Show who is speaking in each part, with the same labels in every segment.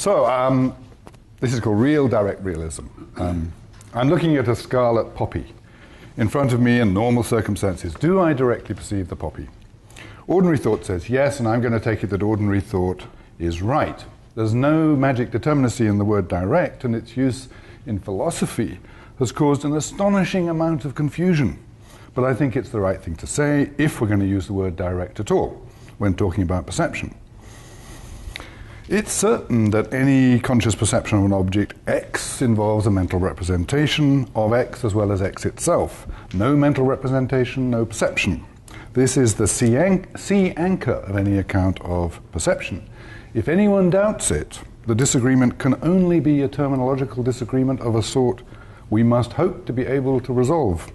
Speaker 1: This is called real direct realism. I'm looking at a scarlet poppy in front of me in normal circumstances. Do I directly perceive the poppy? Ordinary thought says yes, and I'm going to take it that ordinary thought is right. There's no magic determinacy in the word direct, and its use in philosophy has caused an astonishing amount of confusion. But I think it's the right thing to say if we're going to use the word direct at all when talking about perception. It's certain that any conscious perception of an object X involves a mental representation of X as well as X itself. No mental representation, no perception. This is the sea anchor of any account of perception. If anyone doubts it, the disagreement can only be a terminological disagreement of a sort we must hope to be able to resolve.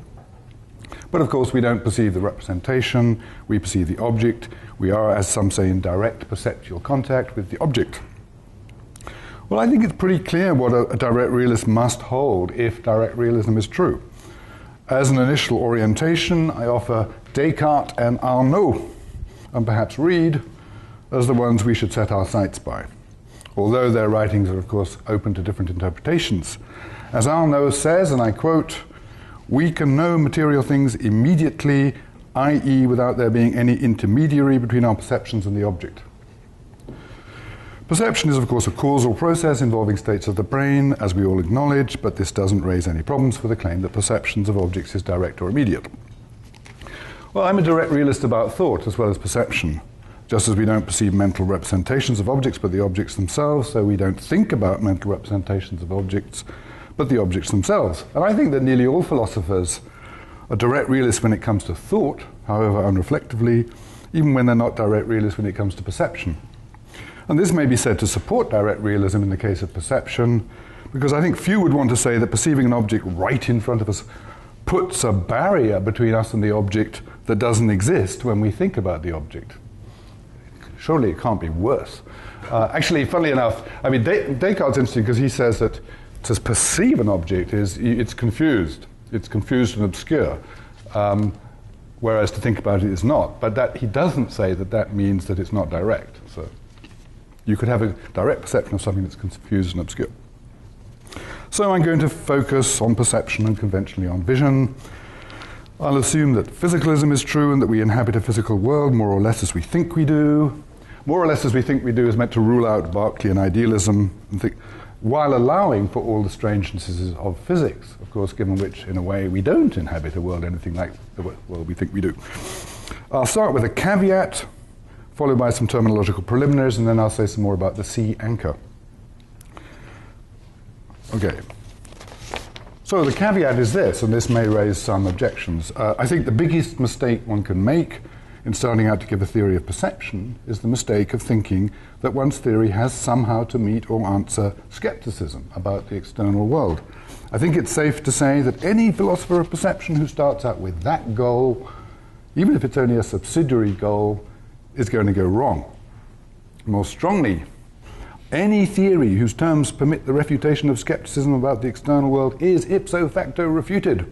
Speaker 1: But of course we don't perceive the representation, we perceive the object. We are, as some say, in direct perceptual contact with the object. Well, I think it's pretty clear what a direct realist must hold if direct realism is true. As an initial orientation, I offer Descartes and Arnaud, and perhaps Reid, as the ones we should set our sights by, although their writings are, of course, open to different interpretations. As Arnaud says, and I quote, "We can know material things immediately, i.e. without there being any intermediary between our perceptions and the object." Perception is, of course, a causal process involving states of the brain, as we all acknowledge, but this doesn't raise any problems for the claim that perceptions of objects is direct or immediate. Well, I'm a direct realist about thought as well as perception. Just as we don't perceive mental representations of objects but the objects themselves, so we don't think about mental representations of objects but the objects themselves. And I think that nearly all philosophers are direct realists when it comes to thought, however unreflectively, even when they're not direct realists when it comes to perception. And this may be said to support direct realism in the case of perception, because I think few would want to say that perceiving an object right in front of us puts a barrier between us and the object that doesn't exist when we think about the object. Surely it can't be worse. Actually, funnily enough, I mean, Descartes is interesting because he says that to perceive an object it's confused. It's confused and obscure, whereas to think about it is not. But that he doesn't say that means that it's not direct. So you could have a direct perception of something that's confused and obscure. So I'm going to focus on perception and conventionally on vision. I'll assume that physicalism is true and that we inhabit a physical world more or less as we think we do. More or less as we think we do is meant to rule out Berkeley idealism, and while allowing for all the strangenesses of physics, of course, given which, in a way, we don't inhabit a world anything like the world we think we do. I'll start with a caveat, followed by some terminological preliminaries, and then I'll say some more about the sea anchor. Okay. So the caveat is this, and this may raise some objections. I think the biggest mistake one can make in starting out to give a theory of perception is the mistake of thinking that one's theory has somehow to meet or answer skepticism about the external world. I think it's safe to say that any philosopher of perception who starts out with that goal, even if it's only a subsidiary goal, is going to go wrong. More strongly, any theory whose terms permit the refutation of skepticism about the external world is ipso facto refuted.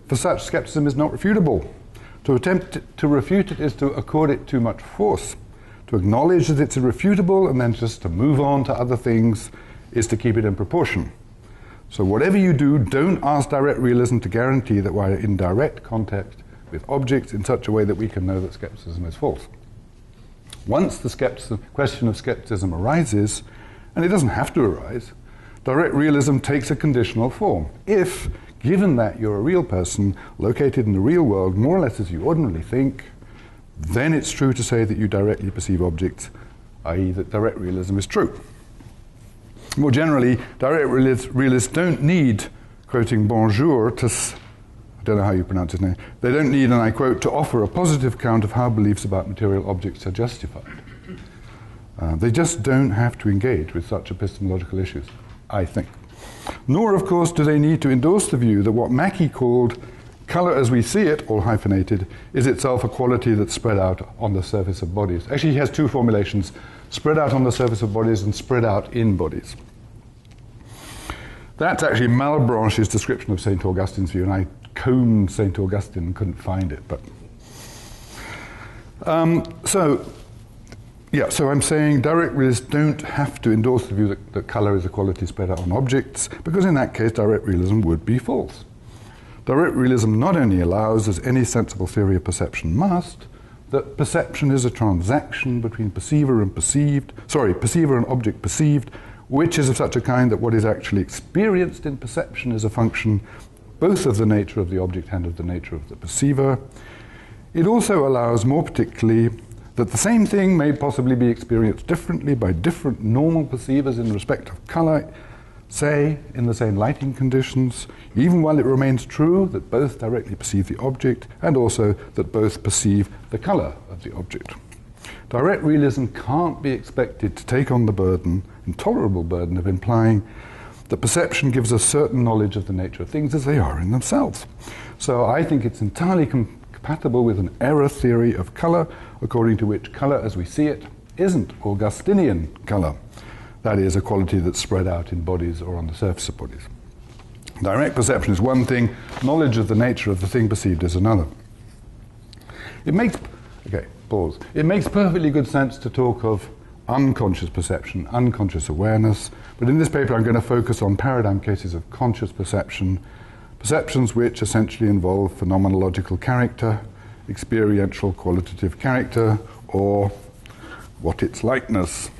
Speaker 1: For such, skepticism is not refutable. To attempt to refute it is to accord it too much force. To acknowledge that it's irrefutable and then just to move on to other things is to keep it in proportion. So whatever you do, don't ask direct realism to guarantee that we're in direct contact with objects in such a way that we can know that skepticism is false. Once the question of skepticism arises, and it doesn't have to arise, direct realism takes a conditional form. If, given that you're a real person located in the real world, more or less as you ordinarily think, then it's true to say that you directly perceive objects, i.e. that direct realism is true. More generally, direct realists don't need, quoting Bonjour, I don't know how you pronounce his name, they don't need, and I quote, to offer a positive account of how beliefs about material objects are justified. They just don't have to engage with such epistemological issues, I think. Nor, of course, do they need to endorse the view that what Mackie called colour as we see it, all hyphenated, is itself a quality that's spread out on the surface of bodies. Actually, he has two formulations, spread out on the surface of bodies and spread out in bodies. That's actually Malebranche's description of St. Augustine's view, and I combed St. Augustine and couldn't find it. But so Yeah, so I'm saying direct realists don't have to endorse the view that colour is a quality spread out on objects, because in that case direct realism would be false. Direct realism not only allows, as any sensible theory of perception must, that perception is a transaction between perceiver and object perceived, which is of such a kind that what is actually experienced in perception is a function both of the nature of the object and of the nature of the perceiver. It also allows, more particularly, that the same thing may possibly be experienced differently by different normal perceivers in respect of colour, say, in the same lighting conditions, even while it remains true that both directly perceive the object and also that both perceive the colour of the object. Direct realism can't be expected to take on the burden, intolerable burden, of implying that perception gives us certain knowledge of the nature of things as they are in themselves. So I think it's entirely compatible with an error theory of colour, according to which colour as we see it isn't Augustinian colour. That is, a quality that's spread out in bodies or on the surface of bodies. Direct perception is one thing, knowledge of the nature of the thing perceived is another. It makes perfectly good sense to talk of unconscious perception, unconscious awareness, but in this paper I'm going to focus on paradigm cases of conscious perception, perceptions which essentially involve phenomenological character, experiential qualitative character, or what its likeness.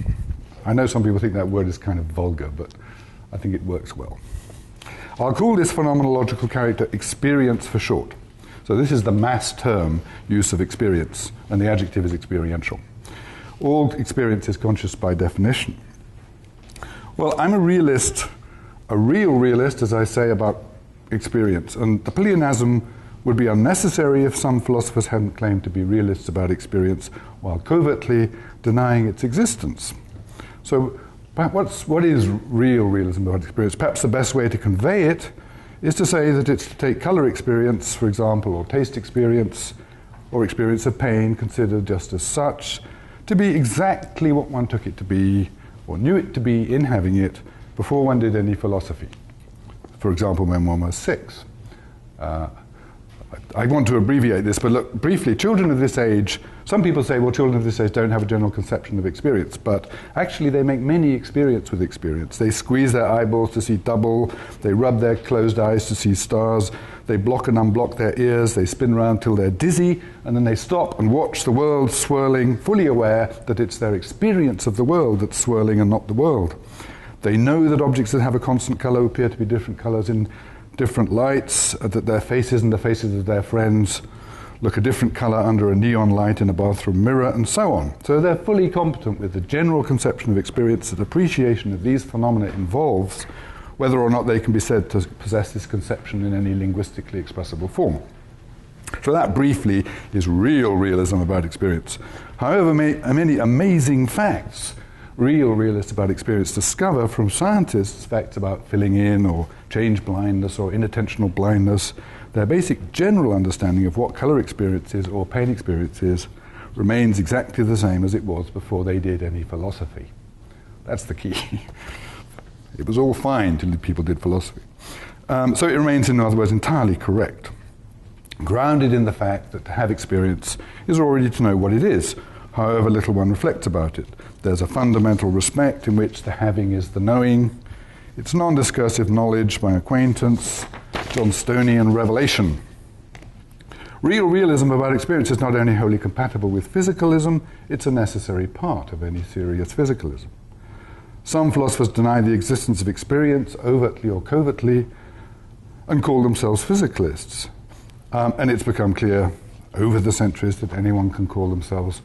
Speaker 1: I know some people think that word is kind of vulgar, but I think it works well. I'll call this phenomenological character experience for short. So this is the mass term use of experience, and the adjective is experiential. All experience is conscious by definition. Well, I'm a realist, a real realist, as I say, about experience, and the pleonasm would be unnecessary if some philosophers hadn't claimed to be realists about experience while covertly denying its existence. So what is real realism about experience? Perhaps the best way to convey it is to say that it's to take colour experience, for example, or taste experience, or experience of pain considered just as such, to be exactly what one took it to be, or knew it to be in having it, before one did any philosophy. For example, when one was 6. I want to abbreviate this, but look, briefly, children of this age, some people say, well, children of this age don't have a general conception of experience, but actually they make many experience with experience. They squeeze their eyeballs to see double, they rub their closed eyes to see stars, they block and unblock their ears, they spin around till they're dizzy, and then they stop and watch the world swirling, fully aware that it's their experience of the world that's swirling and not the world. They know that objects that have a constant colour appear to be different colours in different lights, that their faces and the faces of their friends look a different colour under a neon light in a bathroom mirror, and so on. So they're fully competent with the general conception of experience that appreciation of these phenomena involves, whether or not they can be said to possess this conception in any linguistically expressible form. So that briefly is real realism about experience. However, many amazing facts real realists about experience discover from scientists facts about filling in or change blindness or inattentional blindness. Their basic general understanding of what colour experience is or pain experience is remains exactly the same as it was before they did any philosophy. That's the key. It was all fine till people did philosophy. So it remains, in other words, entirely correct, grounded in the fact that to have experience is already to know what it is, however little one reflects about it. There's a fundamental respect in which the having is the knowing. It's non-discursive knowledge by acquaintance, Johnstonian revelation. Real realism about experience is not only wholly compatible with physicalism, it's a necessary part of any serious physicalism. Some philosophers deny the existence of experience, overtly or covertly, and call themselves physicalists. And it's become clear over the centuries that anyone can call themselves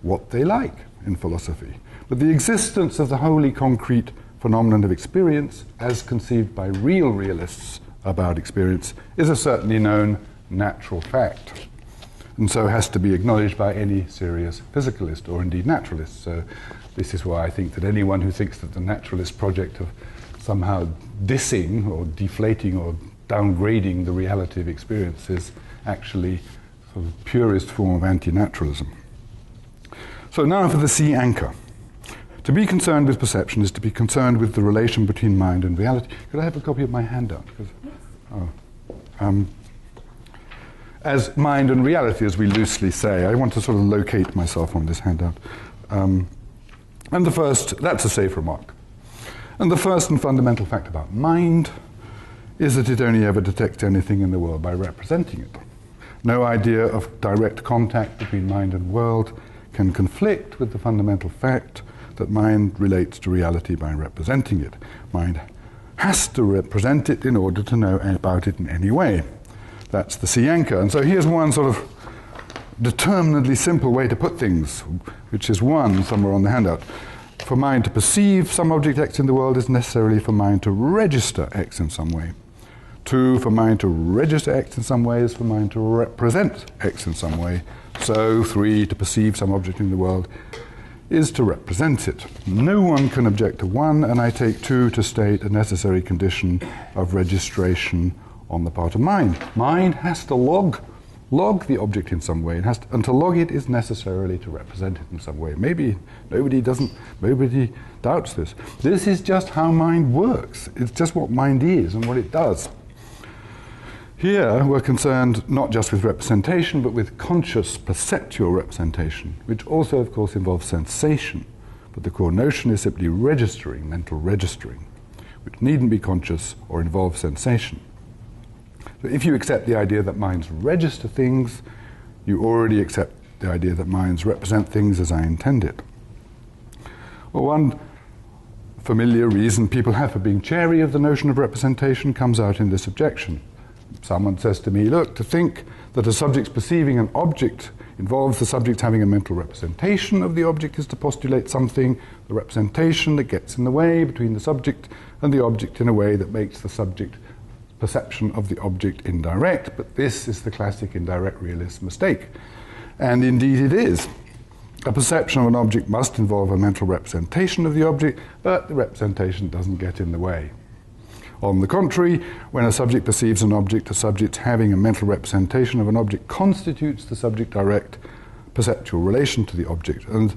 Speaker 1: what they like in philosophy. But the existence of the wholly concrete phenomenon of experience, as conceived by real realists about experience, is a certainly known natural fact, and so has to be acknowledged by any serious physicalist or indeed naturalist. So this is why I think that anyone who thinks that the naturalist project of somehow dissing or deflating or downgrading the reality of experience is actually sort of the purest form of anti-naturalism. So now for the sea anchor. To be concerned with perception is to be concerned with the relation between mind and reality. Could I have a copy of my handout? As mind and reality, as we loosely say. I want to sort of locate myself on this handout. And the first, that's a safe remark. And the first and fundamental fact about mind is that it only ever detects anything in the world by representing it. No idea of direct contact between mind and world can conflict with the fundamental fact that mind relates to reality by representing it. Mind has to represent it in order to know about it in any way. That's the sea anchor. And so here's one sort of determinedly simple way to put things, which is one somewhere on the handout. For mind to perceive some object X in the world is necessarily for mind to register X in some way. 2, for mind to register X in some way is for mind to represent X in some way. So 3, to perceive some object in the world is to represent it. No one can object to 1, and I take 2 to state a necessary condition of registration on the part of mind. Mind has to log the object in some way, and to log it is necessarily to represent it in some way. Maybe nobody doubts this. This is just how mind works. It's just what mind is and what it does. Here we're concerned not just with representation, but with conscious perceptual representation, which also of course involves sensation. But the core notion is simply registering, mental registering, which needn't be conscious or involve sensation. So if you accept the idea that minds register things, you already accept the idea that minds represent things as I intend it. Well, one familiar reason people have for being chary of the notion of representation comes out in this objection. Someone says to me, look, to think that a subject's perceiving an object involves the subject having a mental representation of the object is to postulate something, the representation that gets in the way between the subject and the object in a way that makes the subject perception of the object indirect, but this is the classic indirect realist mistake. And indeed it is. A perception of an object must involve a mental representation of the object, but the representation doesn't get in the way. On the contrary, when a subject perceives an object, a subject having a mental representation of an object constitutes the subject-direct perceptual relation to the object. And,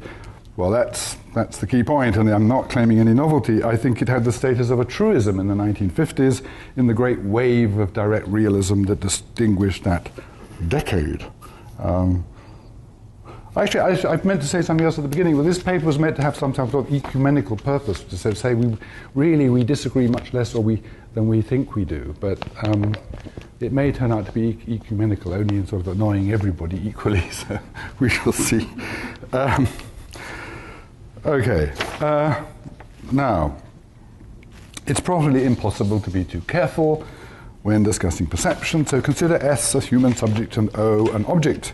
Speaker 1: well, that's the key point, and I'm not claiming any novelty. I think it had the status of a truism in the 1950s in the great wave of direct realism that distinguished that decade. Actually, I meant to say something else at the beginning. Well, this paper was meant to have some type of ecumenical purpose, to say we disagree much less than we think we do. But it may turn out to be ecumenical, only in sort of annoying everybody equally, so we shall see. Okay. Now, it's probably impossible to be too careful when discussing perception, so consider S a human subject and O an object.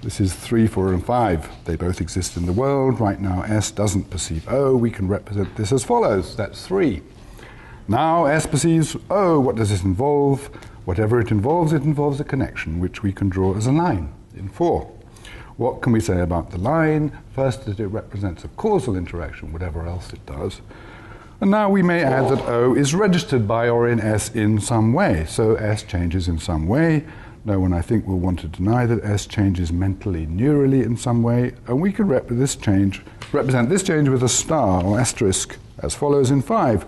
Speaker 1: This is 3, 4, and 5. They both exist in the world. Right now, S doesn't perceive O. We can represent this as follows. That's 3. Now, S perceives O. What does this involve? Whatever it involves a connection, which we can draw as a line in 4. What can we say about the line? First, that it represents a causal interaction, whatever else it does. And now we may add that O is registered by or in S in some way. So S changes in some way. No one, I think, will want to deny that S changes mentally, neurally in some way, and we can represent this change with a star or asterisk as follows in 5.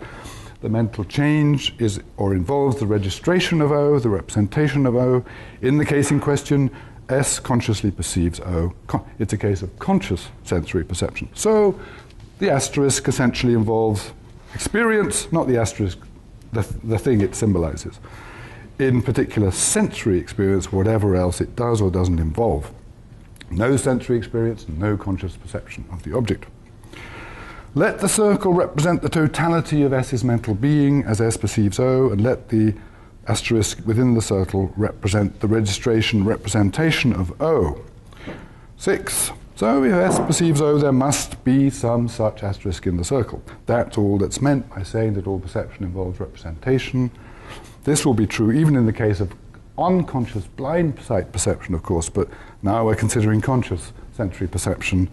Speaker 1: The mental change is or involves the registration of O, the representation of O. In the case in question, S consciously perceives O. It's a case of conscious sensory perception. So the asterisk essentially involves experience, not the asterisk, the thing it symbolizes. In particular sensory experience, whatever else it does or doesn't involve. No sensory experience, no conscious perception of the object. Let the circle represent the totality of S's mental being as S perceives O, and let the asterisk within the circle represent the representation of O. 6. So if S perceives O, there must be some such asterisk in the circle. That's all that's meant by saying that all perception involves representation. This will be true even in the case of unconscious blind sight perception, of course, but now we're considering conscious sensory perception,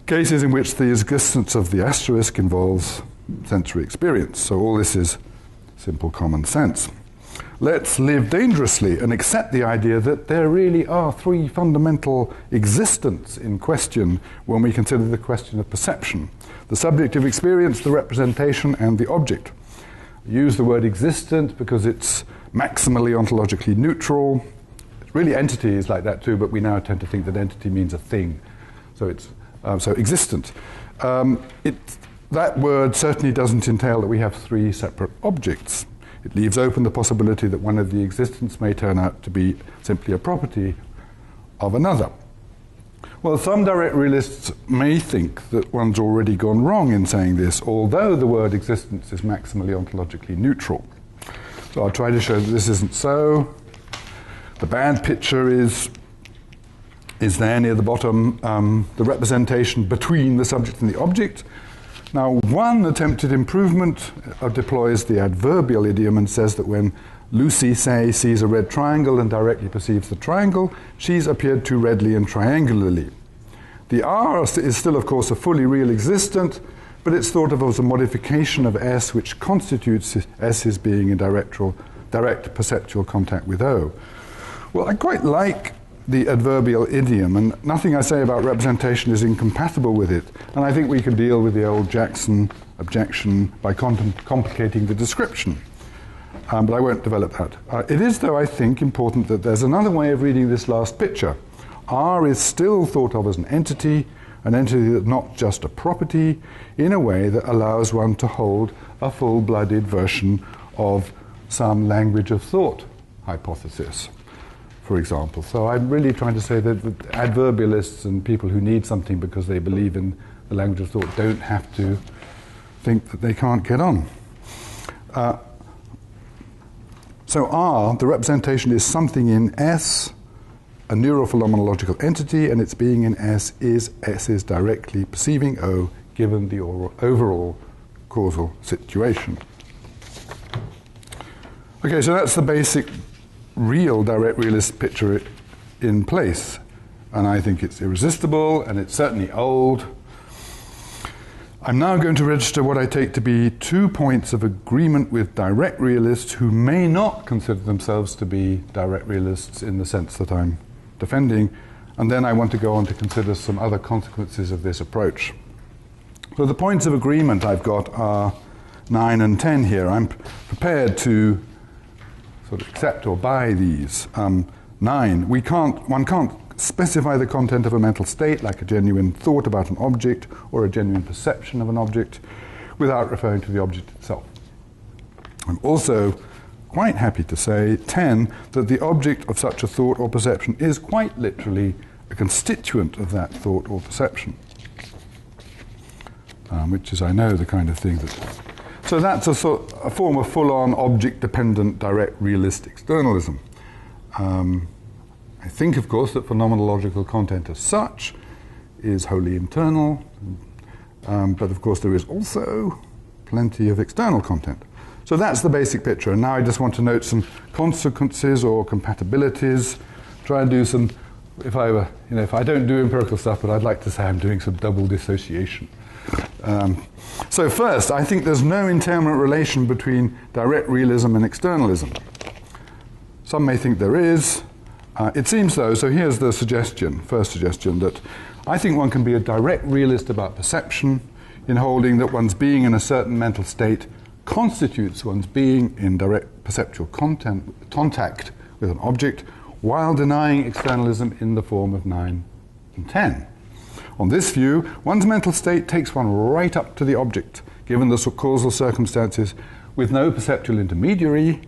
Speaker 1: cases in which the existence of the asterisk involves sensory experience. So all this is simple common sense. Let's live dangerously and accept the idea that there really are 3 fundamental existents in question when we consider the question of perception: the subjective experience, the representation, and the object. Use the word existent because it's maximally ontologically neutral. Really entity is like that too, but we now tend to think that entity means a thing. So it's so existent. That word certainly doesn't entail that we have three separate objects. It leaves open the possibility that one of the existents may turn out to be simply a property of another. Well, some direct realists may think that one's already gone wrong in saying this, although the word existence is maximally ontologically neutral. So I'll try to show that this isn't so. The bad picture is there near the bottom, the representation between the subject and the object. Now, one attempted improvement deploys the adverbial idiom and says that when Lucy, say, sees a red triangle and directly perceives the triangle, she's appeared to redly and triangularly. The R is still, of course, a fully real existent, but it's thought of as a modification of S, which constitutes S's being in direct perceptual contact with O. Well, I quite like the adverbial idiom, and nothing I say about representation is incompatible with it, and I think we can deal with the old Jackson objection by complicating the description. But I won't develop that. It is, though, I think, important that there's another way of reading this last picture. R is still thought of as an entity that's not just a property, in a way that allows one to hold a full-blooded version of some language of thought hypothesis, for example. So I'm really trying to say that adverbialists and people who need something because they believe in the language of thought don't have to think that they can't get on. So R, the representation is something in S, a neurophenomenological entity, and its being in S is directly perceiving O, given the overall causal situation. Okay, so that's the basic real direct realist picture in place. And I think it's irresistible, and it's certainly old. I'm now going to register what I take to be 2 points of agreement with direct realists who may not consider themselves to be direct realists in the sense that I'm defending, and then I want to go on to consider some other consequences of this approach. So the points of agreement I've got are 9 and 10 here. I'm prepared to sort of accept or buy these. 9, one can't specify the content of a mental state, like a genuine thought about an object or a genuine perception of an object, without referring to the object itself. I'm also quite happy to say, 10, that the object of such a thought or perception is quite literally a constituent of that thought or perception, which is, I know, the kind of thing that... So that's a form of full-on object-dependent direct realist externalism. I think, of course, that phenomenological content as such is wholly internal, but of course there is also plenty of external content. So that's the basic picture, and now I just want to note some consequences or compatibilities, try and do some, if I don't do empirical stuff, but I'd like to say I'm doing some double dissociation. So first, I think there's no entailment relation between direct realism and externalism. Some may think there is. It seems though, so here's the first suggestion, that I think one can be a direct realist about perception in holding that one's being in a certain mental state constitutes one's being in direct perceptual contact with an object, while denying externalism in the form of 9 and 10. On this view, one's mental state takes one right up to the object, given the causal circumstances, with no perceptual intermediary,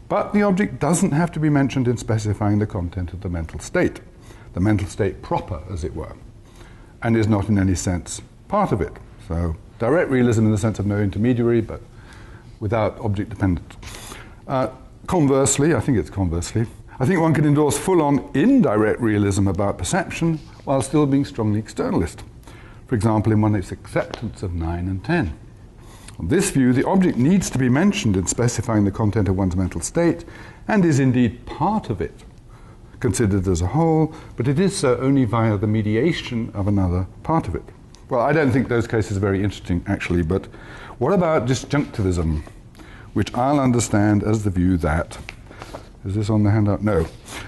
Speaker 1: but the object doesn't have to be mentioned in specifying the content of the mental state proper, as it were, and is not in any sense part of it. So direct realism in the sense of no intermediary, but without object dependence. Conversely, I think one can endorse full-on indirect realism about perception while still being strongly externalist. For example, in one's acceptance of 9 and 10. On this view, the object needs to be mentioned in specifying the content of one's mental state, and is indeed part of it, considered as a whole, but it is so only via the mediation of another part of it. Well, I don't think those cases are very interesting, actually, but what about disjunctivism, which I'll understand as the view that, is this on the handout? No.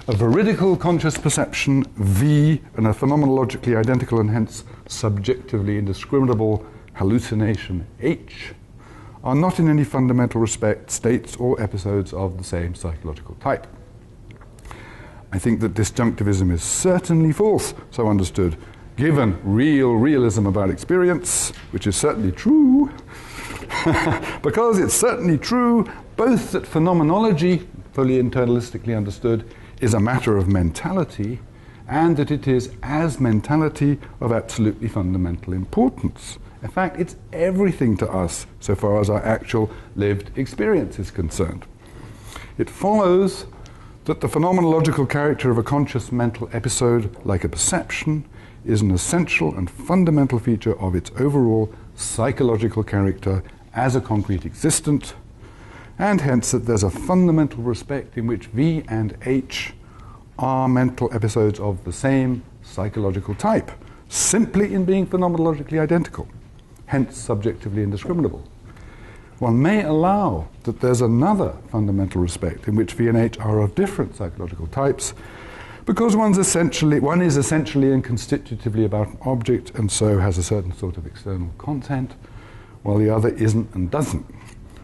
Speaker 1: A veridical conscious perception, V, and a phenomenologically identical and hence subjectively indiscriminable hallucination, H, are not in any fundamental respect states or episodes of the same psychological type. I think that disjunctivism is certainly false, so understood, given realism about experience, which is certainly true, because it's certainly true both that phenomenology, fully internalistically understood, is a matter of mentality, and that it is, as mentality, of absolutely fundamental importance. In fact, it's everything to us so far as our actual lived experience is concerned. It follows that the phenomenological character of a conscious mental episode, like a perception, is an essential and fundamental feature of its overall psychological character as a concrete existent, and hence that there's a fundamental respect in which V and H are mental episodes of the same psychological type, simply in being phenomenologically identical, hence subjectively indiscriminable. One may allow that there's another fundamental respect in which V and H are of different psychological types, because one is essentially and constitutively about an object and so has a certain sort of external content, while the other isn't and doesn't.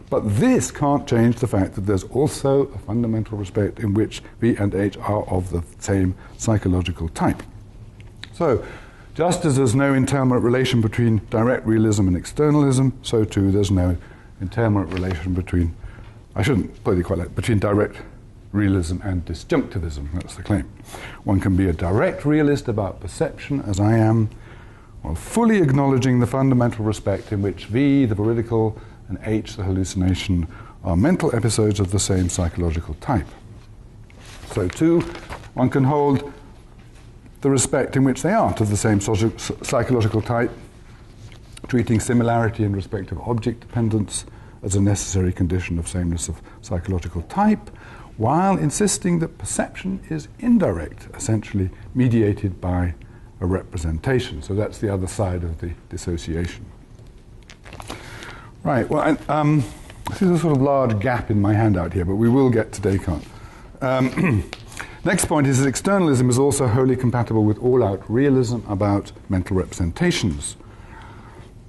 Speaker 1: But this can't change the fact that there's also a fundamental respect in which V and H are of the same psychological type. So, just as there's no intermediate relation between direct realism and externalism, so too there's no intermediate relation between, I shouldn't put it quite like, between direct realism and disjunctivism. That's the claim. One can be a direct realist about perception, as I am, while fully acknowledging the fundamental respect in which V, the veridical, and H, the hallucination, are mental episodes of the same psychological type. So too, one can hold the respect in which they are to the same psychological type, treating similarity in respect of object dependence as a necessary condition of sameness of psychological type, while insisting that perception is indirect, essentially mediated by a representation. So that's the other side of the dissociation. Right, well, this is a sort of large gap in my handout here, but we will get to Descartes. Next point is that externalism is also wholly compatible with all-out realism about mental representations.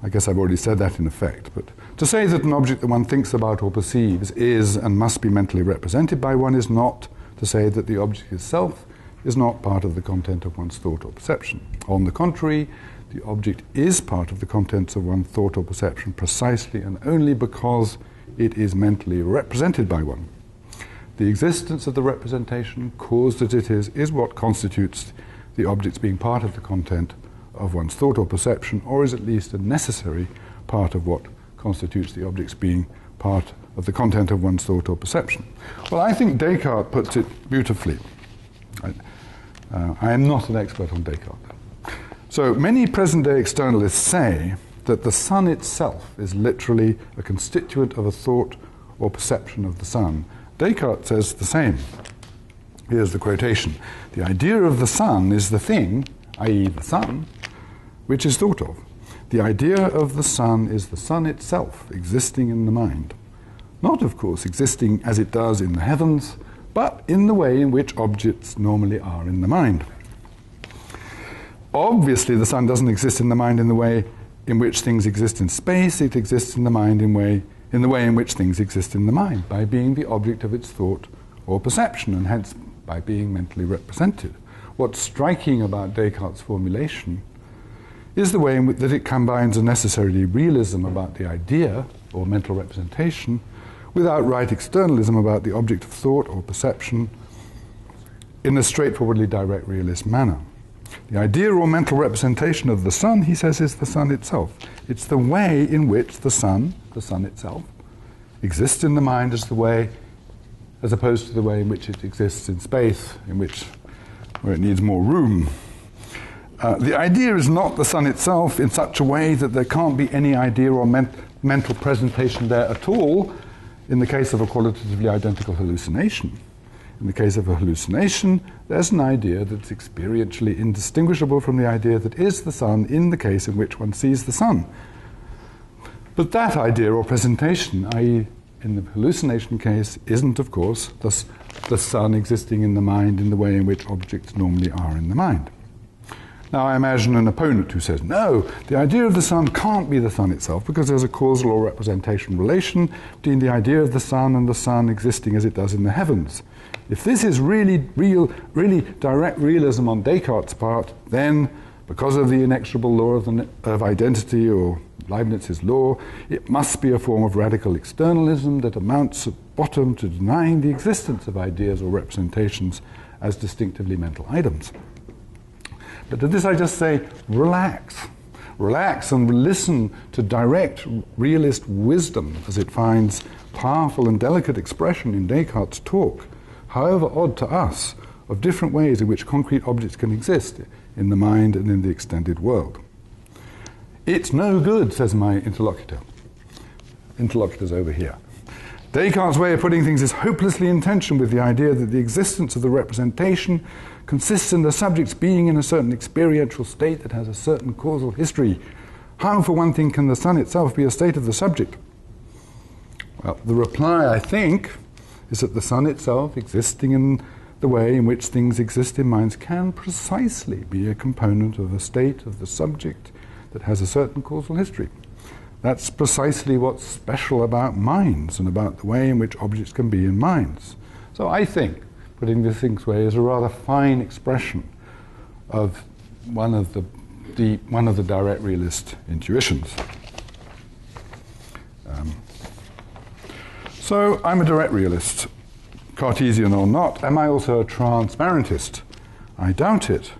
Speaker 1: I guess I've already said that in effect, but to say that an object that one thinks about or perceives is and must be mentally represented by one is not to say that the object itself is not part of the content of one's thought or perception. On the contrary, the object is part of the contents of one's thought or perception precisely and only because it is mentally represented by one. The existence of the representation, caused as it is what constitutes the object's being part of the content of one's thought or perception, or is at least a necessary part of what constitutes the object's being part of the content of one's thought or perception. Well, I think Descartes puts it beautifully. I am not an expert on Descartes. So many present-day externalists say that the sun itself is literally a constituent of a thought or perception of the sun. Descartes says the same. Here's the quotation. The idea of the sun is the thing, i.e. the sun, which is thought of. The idea of the sun is the sun itself, existing in the mind. Not, of course, existing as it does in the heavens, but in the way in which objects normally are in the mind. Obviously, the sun doesn't exist in the mind in the way in which things exist in space. It exists in the mind in the way in which things exist in the mind, by being the object of its thought or perception, and hence by being mentally represented. What's striking about Descartes' formulation is the way in which that it combines a necessary realism about the idea or mental representation with outright externalism about the object of thought or perception in a straightforwardly direct realist manner. The idea or mental representation of the sun, he says, is the sun itself. It's the way in which the sun itself, exists in the mind as opposed to the way in which it exists in space, where it needs more room. The idea is not the sun itself in such a way that there can't be any idea or mental presentation there at all in the case of a qualitatively identical hallucination. In the case of a hallucination, there's an idea that's experientially indistinguishable from the idea that is the sun in the case in which one sees the sun. But that idea or presentation, i.e. in the hallucination case, isn't, of course, the sun existing in the mind in the way in which objects normally are in the mind. Now, I imagine an opponent who says, no, the idea of the sun can't be the sun itself because there's a causal or representation relation between the idea of the sun and the sun existing as it does in the heavens. If this is really direct realism on Descartes' part, then Because of the inexorable law of identity, or Leibniz's law, it must be a form of radical externalism that amounts at bottom to denying the existence of ideas or representations as distinctively mental items. But to this I just say, relax. Relax and listen to direct realist wisdom as it finds powerful and delicate expression in Descartes' talk, however odd to us, of different ways in which concrete objects can exist in the mind and in the extended world. It's no good, says my interlocutor. Interlocutor's over here. Descartes' way of putting things is hopelessly in tension with the idea that the existence of the representation consists in the subject's being in a certain experiential state that has a certain causal history. How, for one thing, can the sun itself be a state of the subject? Well, the reply, I think, is that the sun itself, existing in the way in which things exist in minds, can precisely be a component of a state of the subject that has a certain causal history. That's precisely what's special about minds and about the way in which objects can be in minds. So I think, putting this thing's way, is a rather fine expression of one of the direct realist intuitions. So I'm a direct realist, Cartesian or not. Am I also a transparentist? I doubt it.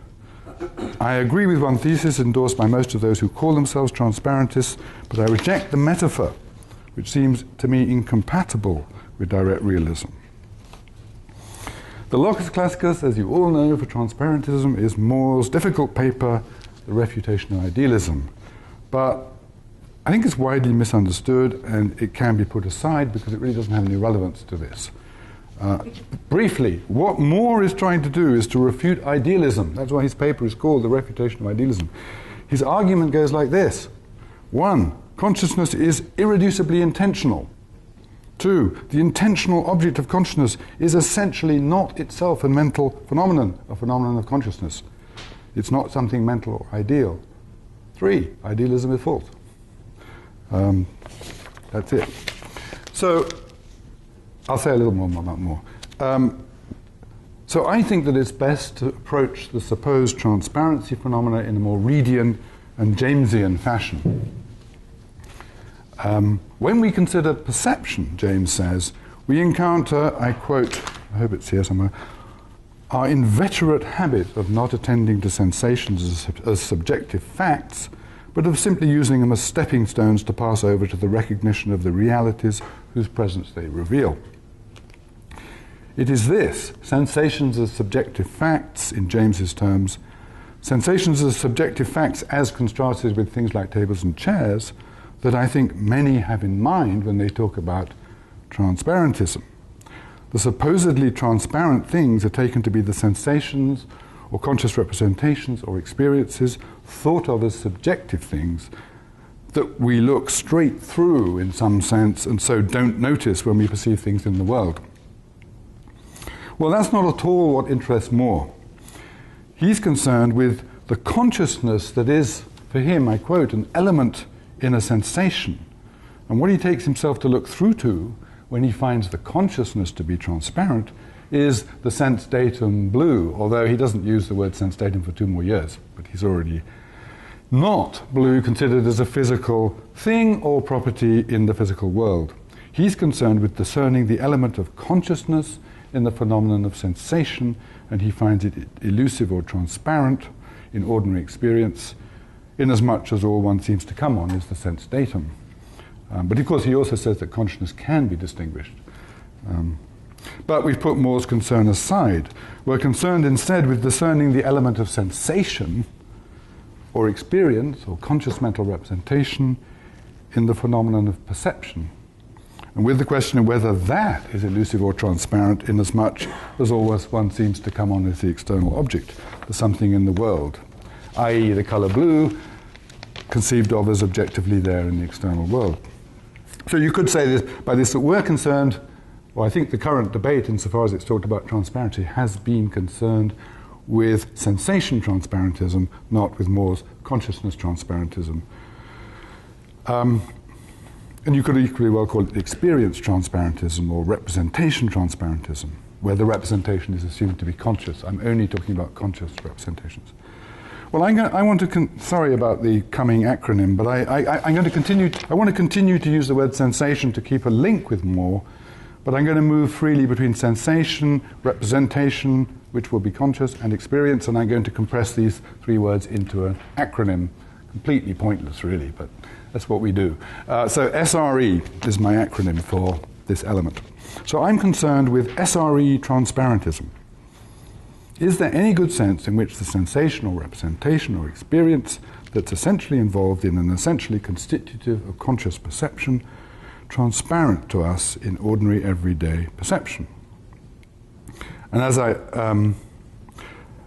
Speaker 1: I agree with one thesis endorsed by most of those who call themselves transparentists, but I reject the metaphor, which seems to me incompatible with direct realism. The locus classicus, as you all know, for transparentism is More's difficult paper, The Refutation of Idealism. But I think it's widely misunderstood, and it can be put aside because it really doesn't have any relevance to this. Briefly, what More is trying to do is to refute idealism. That's why his paper is called The Refutation of Idealism. His argument goes like this. 1, consciousness is irreducibly intentional. 2, the intentional object of consciousness is essentially not itself a mental phenomenon, a phenomenon of consciousness. It's not something mental or ideal. 3, idealism is false. That's it. So, I'll say a little more about More. So I think that it's best to approach the supposed transparency phenomena in a more Reedian and Jamesian fashion. When we consider perception, James says, we encounter, I quote, I hope it's here somewhere, our inveterate habit of not attending to sensations as subjective facts, but of simply using them as stepping stones to pass over to the recognition of the realities whose presence they reveal. It is this, sensations as subjective facts, in James's terms, sensations as subjective facts as contrasted with things like tables and chairs, that I think many have in mind when they talk about transparentism. The supposedly transparent things are taken to be the sensations or conscious representations or experiences thought of as subjective things that we look straight through in some sense and so don't notice when we perceive things in the world. Well, that's not at all what interests More. He's concerned with the consciousness that is, for him, I quote, an element in a sensation. And what he takes himself to look through to when he finds the consciousness to be transparent is the sense datum blue, although he doesn't use the word sense datum for 2 more years, but he's already not blue considered as a physical thing or property in the physical world. He's concerned with discerning the element of consciousness in the phenomenon of sensation, and he finds it elusive or transparent in ordinary experience, inasmuch as all one seems to come on is the sense datum. But of course he also says that consciousness can be distinguished. But we've put More's concern aside. We're concerned instead with discerning the element of sensation or experience or conscious mental representation in the phenomenon of perception. And with the question of whether that is elusive or transparent inasmuch as always one seems to come on as the external object, the something in the world, i.e. the colour blue conceived of as objectively there in the external world. So you could say this, by this that we're concerned, well, I think the current debate insofar as it's talked about transparency has been concerned with sensation transparentism, not with More's consciousness transparentism. And you could equally well call it experience transparentism or representation transparentism, where the representation is assumed to be conscious. I'm only talking about conscious representations. Well, I want to, sorry about the coming acronym, but I'm going to continue, I want to continue to use the word sensation to keep a link with more, but I'm going to move freely between sensation, representation, which will be conscious, and experience, and I'm going to compress these three words into an acronym. Completely pointless, really, but that's what we do. So SRE is my acronym for this element. So I'm concerned with SRE transparentism. Is there any good sense in which the sensation or representation or experience that's essentially involved in an essentially constitutive of conscious perception transparent to us in ordinary everyday perception? And as I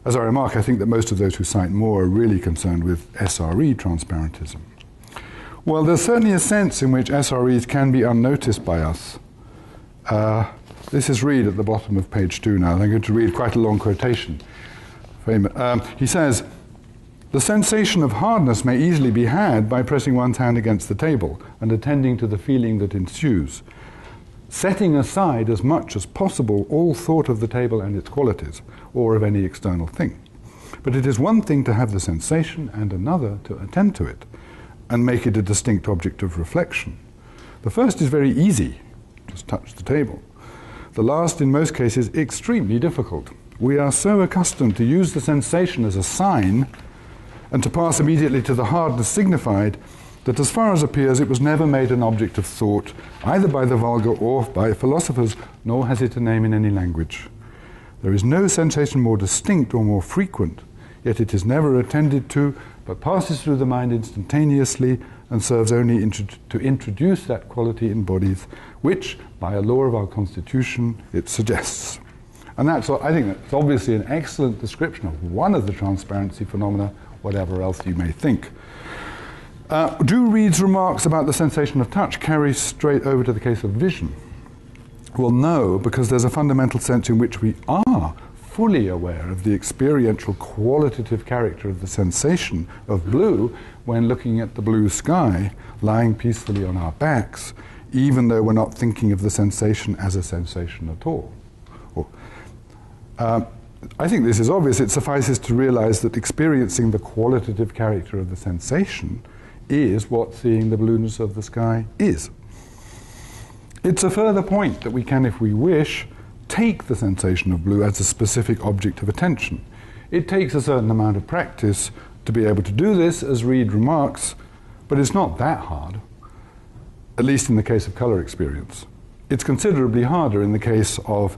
Speaker 1: remark, I think that most of those who cite more are really concerned with SRE transparentism. Well, there's certainly a sense in which SREs can be unnoticed by us. This is Reid at the bottom of page 2 now. I'm going to read quite a long quotation. He says, "The sensation of hardness may easily be had by pressing one's hand against the table and attending to the feeling that ensues, setting aside as much as possible all thought of the table and its qualities, or of any external thing. But it is one thing to have the sensation and another to attend to it and make it a distinct object of reflection. The first is very easy, just touch the table. The last, in most cases, extremely difficult. We are so accustomed to use the sensation as a sign and to pass immediately to the hardness signified that as far as appears it was never made an object of thought, either by the vulgar or by philosophers, nor has it a name in any language. There is no sensation more distinct or more frequent, yet it is never attended to, but passes through the mind instantaneously and serves only to introduce that quality in bodies which, by a law of our constitution, it suggests." And I think that's obviously an excellent description of one of the transparency phenomena, whatever else you may think. Do Reid's remarks about the sensation of touch carry straight over to the case of vision? Well, no, because there's a fundamental sense in which we are fully aware of the experiential qualitative character of the sensation of blue when looking at the blue sky lying peacefully on our backs, even though we're not thinking of the sensation as a sensation at all. I think this is obvious. It suffices to realize that experiencing the qualitative character of the sensation is what seeing the blueness of the sky is. It's a further point that we can, if we wish, take the sensation of blue as a specific object of attention. It takes a certain amount of practice to be able to do this, as Reid remarks, but it's not that hard, at least in the case of color experience. It's considerably harder in the case of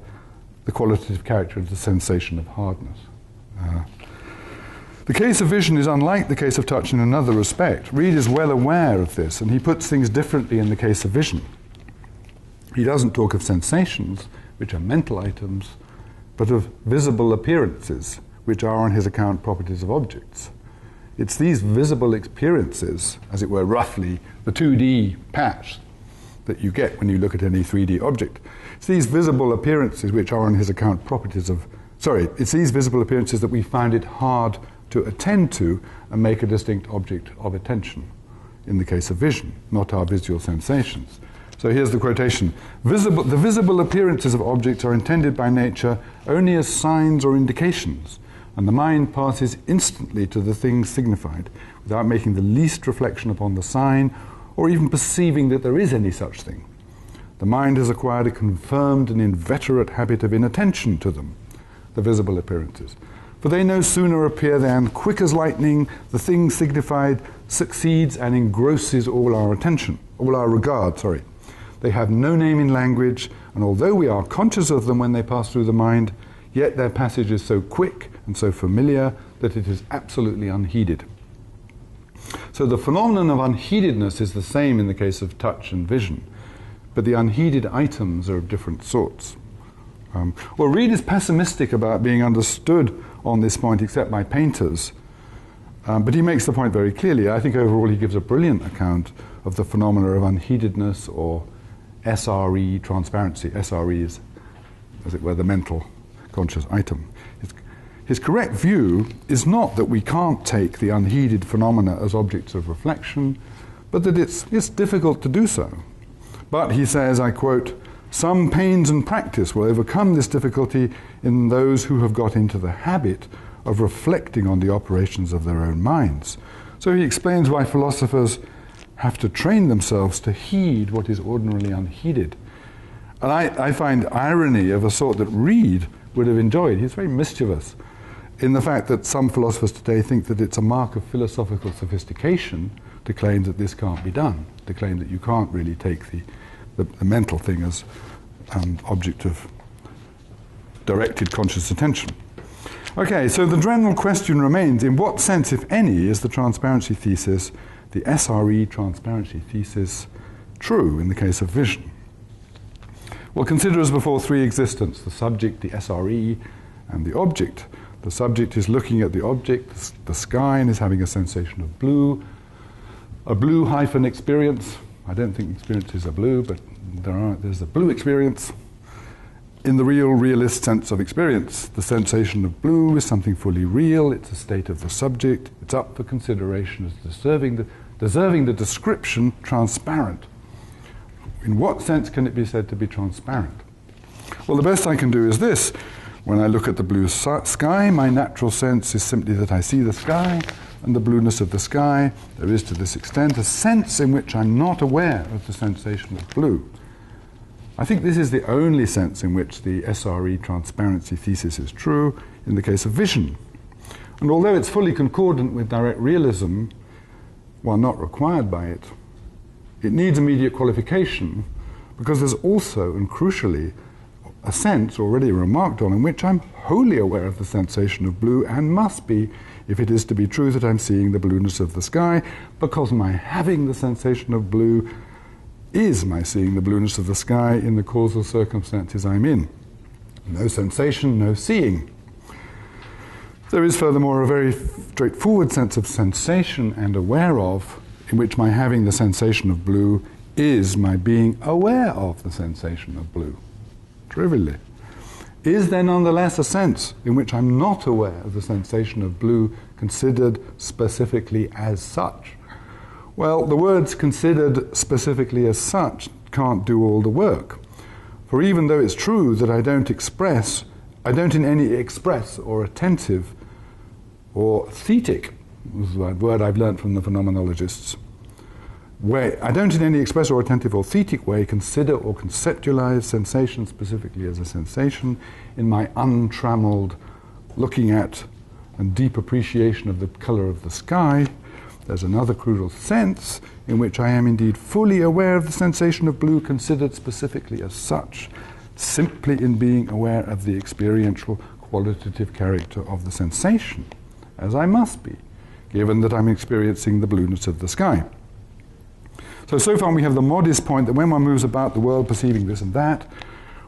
Speaker 1: the qualitative character of the sensation of hardness. The case of vision is unlike the case of touch in another respect. Reid is well aware of this, and he puts things differently in the case of vision. He doesn't talk of sensations, which are mental items, but of visible appearances, which are on his account properties of objects. It's these visible experiences, as it were roughly, the 2D patch that you get when you look at any 3D object. It's these visible appearances which are on his account properties of, it's these visible appearances that we find it hard to attend to and make a distinct object of attention in the case of vision, not our visual sensations. So here's the quotation. "The visible appearances of objects are intended by nature only as signs or indications, and the mind passes instantly to the things signified, without making the least reflection upon the sign, or even perceiving that there is any such thing. The mind has acquired a confirmed and inveterate habit of inattention to them," the visible appearances. "For they no sooner appear than, quick as lightning, the thing signified succeeds and engrosses all our attention, all our regard, They have no name in language, and although we are conscious of them when they pass through the mind, yet their passage is so quick and so familiar that it is absolutely unheeded." So the phenomenon of unheededness is the same in the case of touch and vision, but the unheeded items are of different sorts. Well, Reid is pessimistic about being understood on this point except by painters, but he makes the point very clearly. I think overall he gives a brilliant account of the phenomena of unheededness, or SRE transparency. SRE is, as it were, the mental conscious item. His correct view is not that we can't take the unheeded phenomena as objects of reflection, but that it's difficult to do so. But, he says, I quote, "Some pains and practice will overcome this difficulty in those who have got into the habit of reflecting on the operations of their own minds. So he explains why philosophers have to train themselves to heed what is ordinarily unheeded. And I find irony of a sort that Reid would have enjoyed. He's very mischievous in the fact that some philosophers today think that it's a mark of philosophical sophistication to claim that this can't be done, to claim that you can't really take the mental thing as an object of directed conscious attention. Okay, so the general question remains, in what sense, if any, is the transparency thesis, the SRE transparency thesis, true in the case of vision? Well, consider as before three existents: the subject, the SRE, and the object. The subject is looking at the object, the sky, and is having a sensation of blue. A blue hyphen experience. I don't think experiences are blue, but there's a blue experience. In the realist sense of experience, the sensation of blue is something fully real. It's a state of the subject. It's up for consideration as deserving the description transparent. In what sense can it be said to be transparent? Well, the best I can do is this. When I look at the blue sky, my natural sense is simply that I see the sky and the blueness of the sky. There is, to this extent, a sense in which I'm not aware of the sensation of blue. I think this is the only sense in which the SRE transparency thesis is true in the case of vision. And although it's fully concordant with direct realism, while not required by it, it needs immediate qualification because there's also, and crucially, a sense already remarked on in which I'm wholly aware of the sensation of blue and must be, if it is to be true that I'm seeing the blueness of the sky, because my having the sensation of blue is my seeing the blueness of the sky in the causal circumstances I'm in. No sensation, no seeing. There is furthermore a very straightforward sense of sensation and aware of, in which my having the sensation of blue is my being aware of the sensation of blue. Trivially. Is there nonetheless a sense in which I'm not aware of the sensation of blue considered specifically as such? Well, the words considered specifically as such can't do all the work. For even though it's true that I don't in any express or attentive or thetic, this is a word I've learnt from the phenomenologists, way, I don't in any express or attentive or thetic way consider or conceptualize sensation specifically as a sensation in my untrammeled looking at and deep appreciation of the color of the sky. There's another crucial sense in which I am indeed fully aware of the sensation of blue considered specifically as such, simply in being aware of the experiential qualitative character of the sensation, as I must be, given that I'm experiencing the blueness of the sky. So far we have the modest point that when one moves about the world perceiving this and that,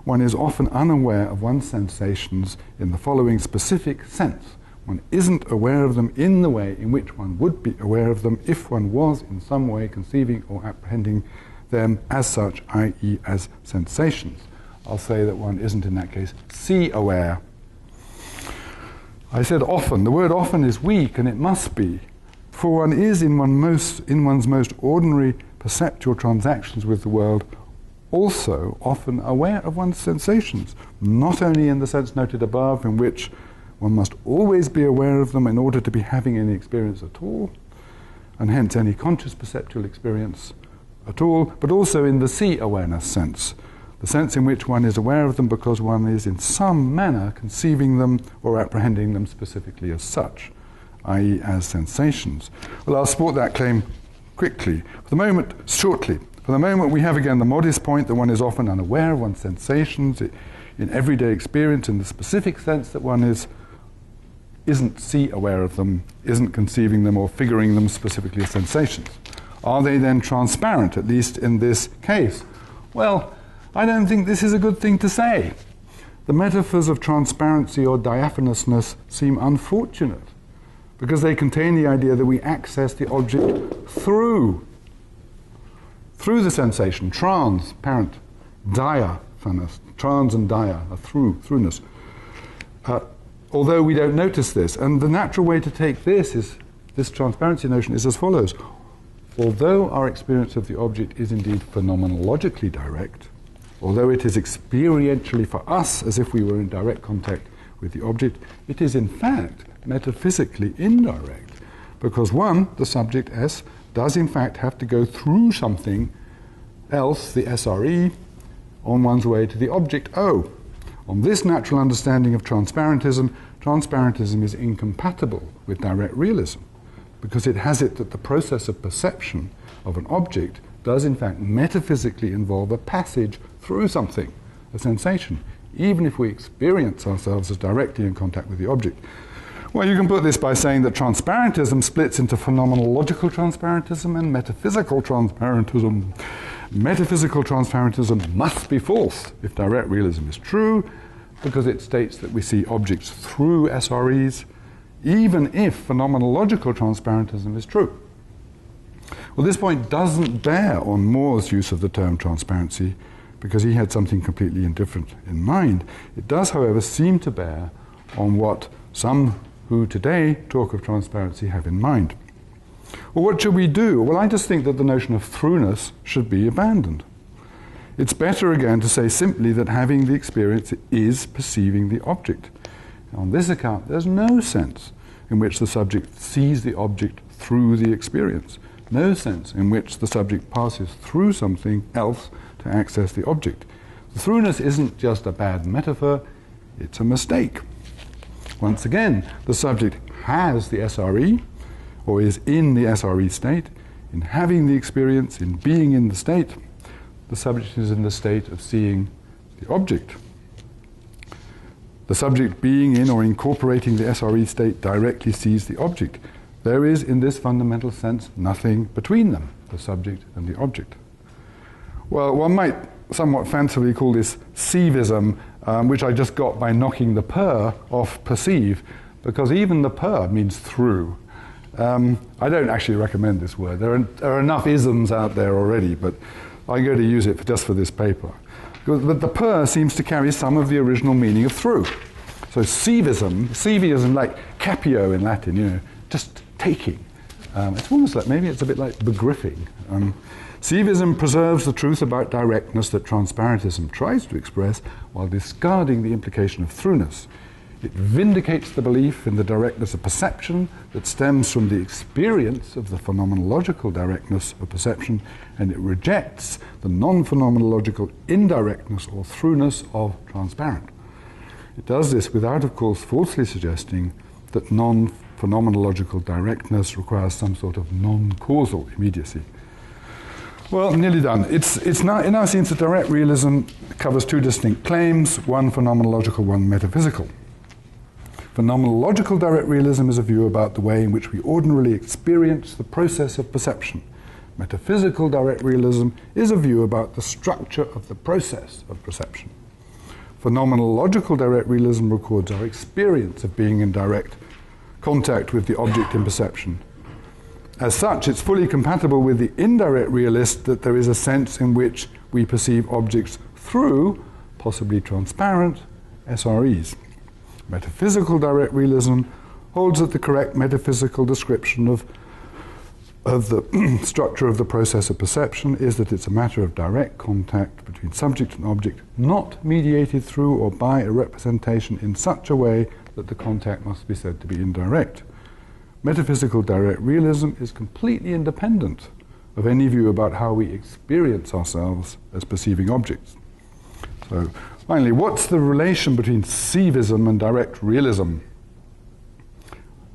Speaker 1: one is often unaware of one's sensations in the following specific sense. One isn't aware of them in the way in which one would be aware of them if one was in some way conceiving or apprehending them as such, i.e. as sensations. I'll say that one isn't in that case see-aware. I said often. The word often is weak, and it must be, for one is in one's most ordinary perceptual transactions with the world also often aware of one's sensations, not only in the sense noted above, in which one must always be aware of them in order to be having any experience at all, and hence any conscious perceptual experience at all, but also in the see-awareness sense, the sense in which one is aware of them because one is in some manner conceiving them or apprehending them specifically as such, i.e. as sensations. Well, I'll support that claim quickly. Shortly. For the moment, we have again the modest point that one is often unaware of one's sensations in everyday experience in the specific sense that one isn't see-aware of them, isn't conceiving them or figuring them specifically as sensations. Are they then transparent, at least in this case? Well, I don't think this is a good thing to say. The metaphors of transparency or diaphanousness seem unfortunate because they contain the idea that we access the object through the sensation, transparent, diaphanous, trans and dia, a throughness. Although we don't notice this. And the natural way to take this transparency notion is as follows. Although our experience of the object is indeed phenomenologically direct, although it is experientially for us as if we were in direct contact with the object, it is in fact metaphysically indirect, because one, the subject S, does in fact have to go through something else, the SRE, on one's way to the object O. On this natural understanding of transparentism, transparentism is incompatible with direct realism, because it has it that the process of perception of an object does in fact metaphysically involve a passage through something, a sensation, even if we experience ourselves as directly in contact with the object. Well, you can put this by saying that transparentism splits into phenomenological transparentism and metaphysical transparentism. Metaphysical transparentism must be false if direct realism is true, because it states that we see objects through SREs, even if phenomenological transparentism is true. Well, this point doesn't bear on Moore's use of the term transparency, because he had something completely indifferent in mind. It does, however, seem to bear on what some who today talk of transparency have in mind. Well, what should we do? Well, I just think that the notion of throughness should be abandoned. It's better again to say simply that having the experience is perceiving the object. On this account, there's no sense in which the subject sees the object through the experience, no sense in which the subject passes through something else to access the object. The throughness isn't just a bad metaphor, it's a mistake. Once again, the subject has the SRE, or is in the SRE state. In having the experience, in being in the state, the subject is in the state of seeing the object. The subject being in or incorporating the SRE state directly sees the object. There is, in this fundamental sense, nothing between them, the subject and the object. Well, one might somewhat fancifully call this sievism, which I just got by knocking the per off perceive, because even the per means through. I don't actually recommend this word. There are enough isms out there already, but I'm going to use it just for this paper. But the per seems to carry some of the original meaning of through. So sievism like capio in Latin, just taking. It's almost like, maybe it's a bit like begriffing. Sievism preserves the truth about directness that transparentism tries to express while discarding the implication of throughness. It vindicates the belief in the directness of perception that stems from the experience of the phenomenological directness of perception, and it rejects the non-phenomenological indirectness or throughness of transparent. It does this without, of course, falsely suggesting that non-phenomenological directness requires some sort of non-causal immediacy. Well, nearly done. It now seems that direct realism covers two distinct claims, one phenomenological, one metaphysical. Phenomenological direct realism is a view about the way in which we ordinarily experience the process of perception. Metaphysical direct realism is a view about the structure of the process of perception. Phenomenological direct realism records our experience of being in direct contact with the object in perception. As such, it's fully compatible with the indirect realist that there is a sense in which we perceive objects through, possibly transparent, SREs. Metaphysical direct realism holds that the correct metaphysical description of the structure of the process of perception is that it's a matter of direct contact between subject and object, not mediated through or by a representation in such a way that the contact must be said to be indirect. Metaphysical direct realism is completely independent of any view about how we experience ourselves as perceiving objects. So, finally, what's the relation between sievism and direct realism?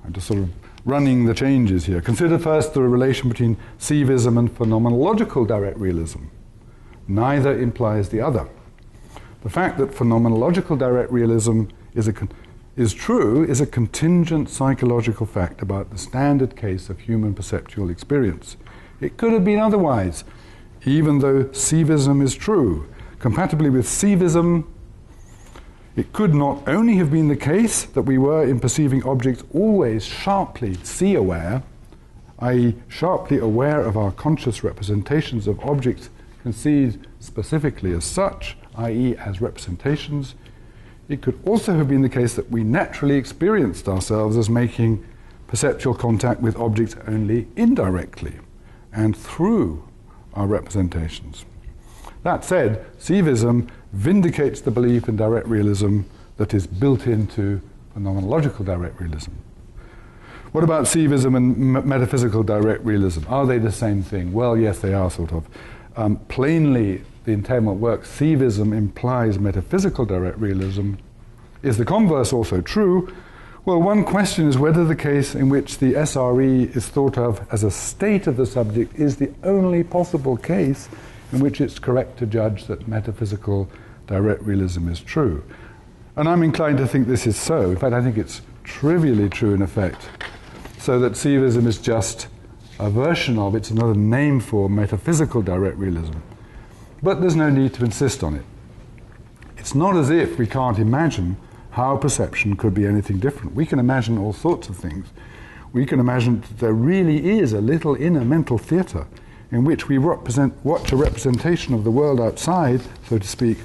Speaker 1: I'm just sort of running the changes here. Consider first the relation between sievism and phenomenological direct realism. Neither implies the other. The fact that phenomenological direct realism is true is a contingent psychological fact about the standard case of human perceptual experience. It could have been otherwise, even though sievism is true. Compatibly with sievism, it could not only have been the case that we were in perceiving objects always sharply see-aware, i.e. sharply aware of our conscious representations of objects conceived specifically as such, i.e. as representations. It could also have been the case that we naturally experienced ourselves as making perceptual contact with objects only indirectly and through our representations. That said, sievism vindicates the belief in direct realism that is built into phenomenological direct realism. What about Sievism and metaphysical direct realism? Are they the same thing? Well, yes, they are, sort of. Plainly, the entailment works. Sievism implies metaphysical direct realism. Is the converse also true? Well, one question is whether the case in which the SRE is thought of as a state of the subject is the only possible case in which it's correct to judge that metaphysical direct realism is true. And I'm inclined to think this is so. In fact, I think it's trivially true in effect, so that Sievism is just a version of, it's another name for metaphysical direct realism. But there's no need to insist on it. It's not as if we can't imagine how perception could be anything different. We can imagine all sorts of things. We can imagine that there really is a little inner mental theatre in which we watch a representation of the world outside, so to speak,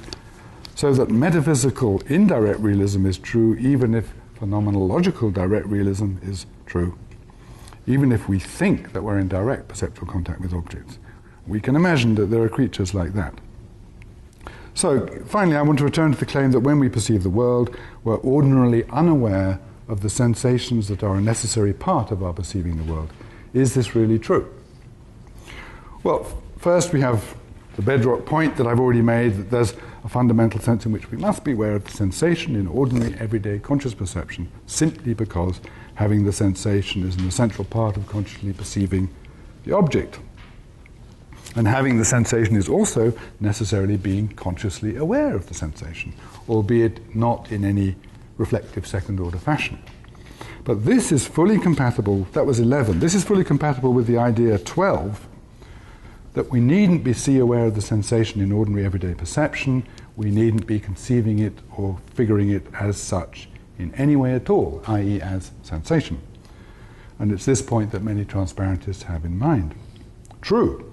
Speaker 1: so that metaphysical indirect realism is true even if phenomenological direct realism is true. Even if we think that we're in direct perceptual contact with objects. We can imagine that there are creatures like that. So, finally, I want to return to the claim that when we perceive the world, we're ordinarily unaware of the sensations that are a necessary part of our perceiving the world. Is this really true? Well, first we have the bedrock point that I've already made, that there's a fundamental sense in which we must be aware of the sensation in ordinary, everyday conscious perception, simply because having the sensation is an essential part of consciously perceiving the object. And having the sensation is also necessarily being consciously aware of the sensation, albeit not in any reflective second-order fashion. But this is fully compatible, that was 11, this is fully compatible with the idea 12, that we needn't be aware of the sensation in ordinary everyday perception, we needn't be conceiving it or figuring it as such in any way at all, i.e. as sensation. And it's this point that many transparentists have in mind. True.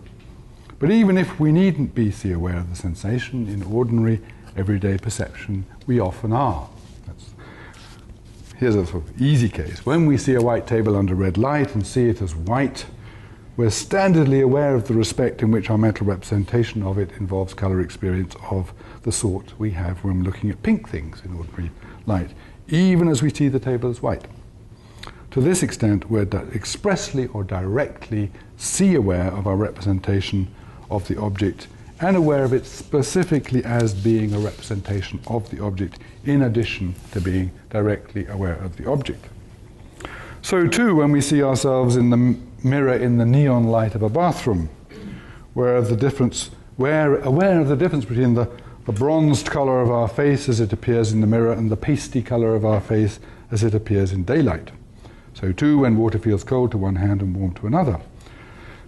Speaker 1: But even if we needn't be aware of the sensation in ordinary everyday perception, we often are. Here's a sort of easy case. When we see a white table under red light and see it as white, we're standardly aware of the respect in which our mental representation of it involves colour experience of the sort we have when looking at pink things in ordinary light, even as we see the table as white. To this extent, we're expressly or directly aware of our representation of the object and aware of it specifically as being a representation of the object in addition to being directly aware of the object. So too, when we see ourselves in the mirror in the neon light of a bathroom, we're aware of the difference between the bronzed colour of our face as it appears in the mirror and the pasty colour of our face as it appears in daylight. So too, when water feels cold to one hand and warm to another.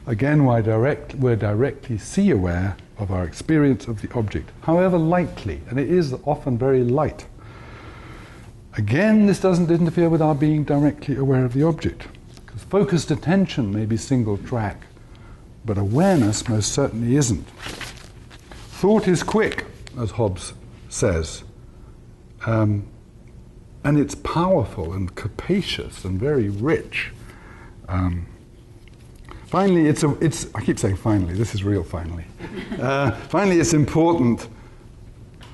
Speaker 1: Again, we're directly aware of our experience of the object, however lightly, and it is often very light. Again, this doesn't interfere with our being directly aware of the object, because focused attention may be single track, but awareness most certainly isn't. Thought is quick, as Hobbes says, and it's powerful and capacious and very rich. Finally, I keep saying finally, this is real finally. Finally, it's important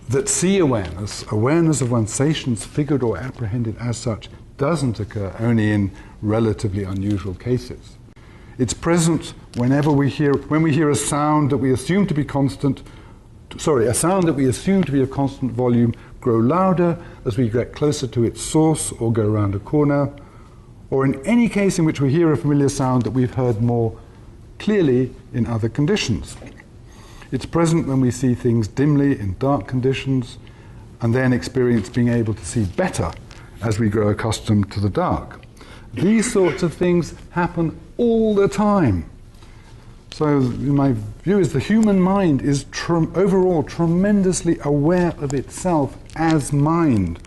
Speaker 1: that awareness of one's sensations, figured or apprehended as such, doesn't occur only in relatively unusual cases. It's present when we hear a sound that we assume to be a sound that we assume to be of constant volume grow louder as we get closer to its source or go around a corner, or in any case in which we hear a familiar sound that we've heard more clearly in other conditions. It's present when we see things dimly in dark conditions and then experience being able to see better as we grow accustomed to the dark. These sorts of things happen all the time. So my view is the human mind is overall tremendously aware of itself as mind,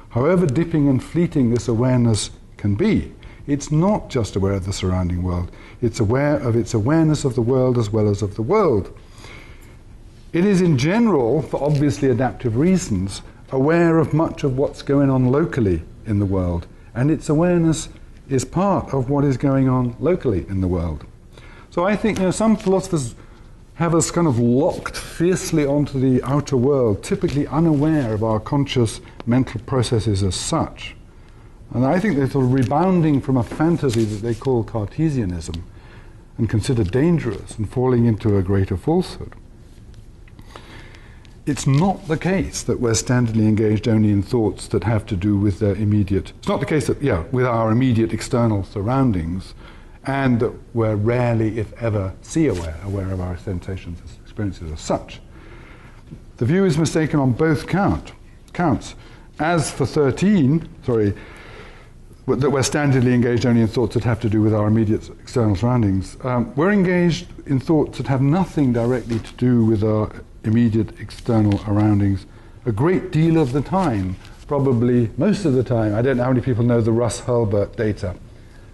Speaker 1: however dipping and fleeting this awareness can be. It's not just aware of the surrounding world, it's aware of its awareness of the world as well as of the world. It is in general, for obviously adaptive reasons, aware of much of what's going on locally in the world, and its awareness is part of what is going on locally in the world. So I think some philosophers have us kind of locked fiercely onto the outer world, typically unaware of our conscious mental processes as such. And I think they're sort of rebounding from a fantasy that they call Cartesianism and consider dangerous and falling into a greater falsehood. It's not the case that we're standardly engaged only in thoughts that have to do with their immediate... It's not the case that, with our immediate external surroundings, and that we're rarely, if ever, aware of our sensations and experiences as such. The view is mistaken on both counts. As for 13, that we're standardly engaged only in thoughts that have to do with our immediate external surroundings, we're engaged in thoughts that have nothing directly to do with our immediate external surroundings a great deal of the time, probably most of the time. I don't know how many people know the Russ Hurlburt data.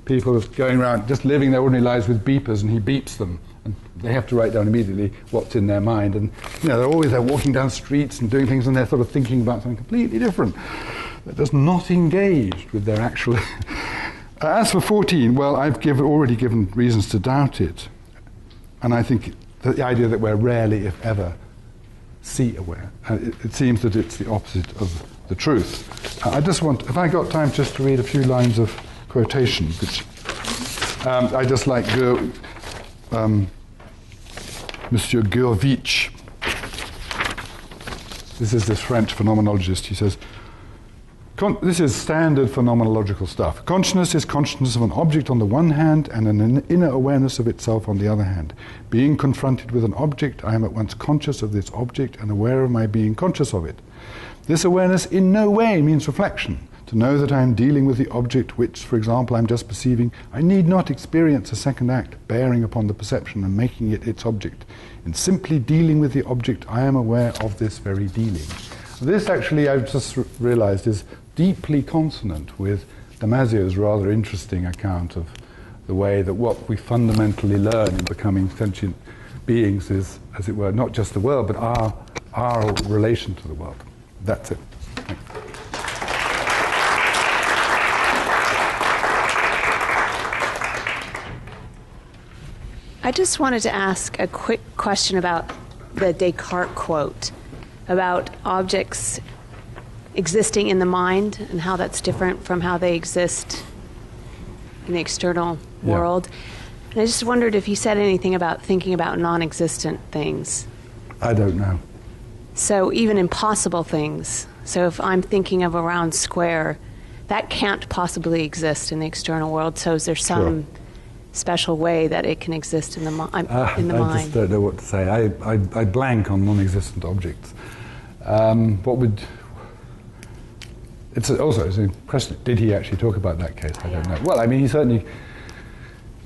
Speaker 1: People going around just living their ordinary lives with beepers, and he beeps them, and they have to write down immediately what's in their mind. And they're always there walking down streets and doing things, and they're sort of thinking about something completely different. That does not engage with their actual... As for 14, well, I've already given reasons to doubt it. And I think the idea that we're rarely, if ever, aware, it seems that it's the opposite of the truth. I just want, if I got time just to read a few lines of quotation, which I just like Monsieur Gurvitch. This is this French phenomenologist. He says, this is standard phenomenological stuff. Consciousness is consciousness of an object on the one hand and an inner awareness of itself on the other hand. Being confronted with an object, I am at once conscious of this object and aware of my being conscious of it. This awareness in no way means reflection. To know that I am dealing with the object which, for example, I'm just perceiving, I need not experience a second act bearing upon the perception and making it its object. In simply dealing with the object, I am aware of this very dealing. This actually, I've just realized, is deeply consonant with Damasio's rather interesting account of the way that what we fundamentally learn in becoming sentient beings is, as it were, not just the world, but our relation to the world. That's it. Thanks.
Speaker 2: I just wanted to ask a quick question about the Descartes quote about objects existing in the mind and how that's different from how they exist in the external world. And I just wondered if you said anything about thinking about non-existent things.
Speaker 1: I don't know.
Speaker 2: So even impossible things. So if I'm thinking of a round square, that can't possibly exist in the external world. So is there some special way that it can exist in the mind?
Speaker 1: I just don't know what to say. I blank on non-existent objects. What would... It's a question. Did he actually talk about that case? I don't know. Well, I mean, he's certainly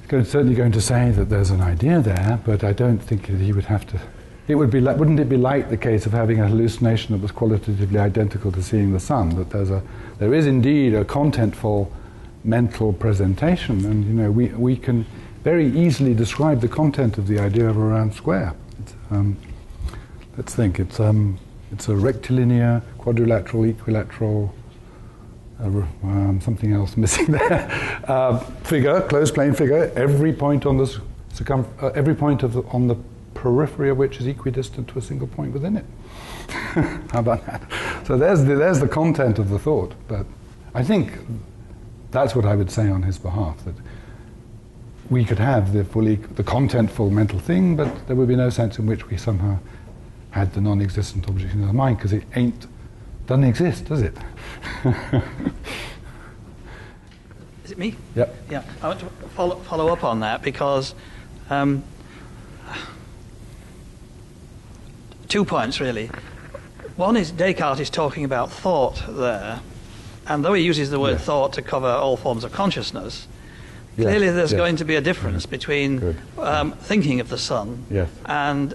Speaker 1: going to say that there's an idea there, but I don't think that he would have to... It would be like, wouldn't it be like the case of having a hallucination that was qualitatively identical to seeing the sun? That there is indeed a contentful mental presentation, and we can very easily describe the content of the idea of a round square. Let's think. It's a rectilinear, quadrilateral, equilateral. Something else missing there. Figure, closed plane figure. Every point on the on the periphery of which is equidistant to a single point within it. How about that? So there's the content of the thought. But I think that's what I would say on his behalf, that we could have the contentful mental thing, but there would be no sense in which we somehow had the non-existent object in the mind, because it doesn't exist, does it?
Speaker 3: Is it me?
Speaker 1: Yep.
Speaker 3: Yeah. I want to follow up on that, because 2 points really. One is Descartes is talking about thought there, and though he uses the word thought to cover all forms of consciousness, clearly there's going to be a difference between thinking of the sun and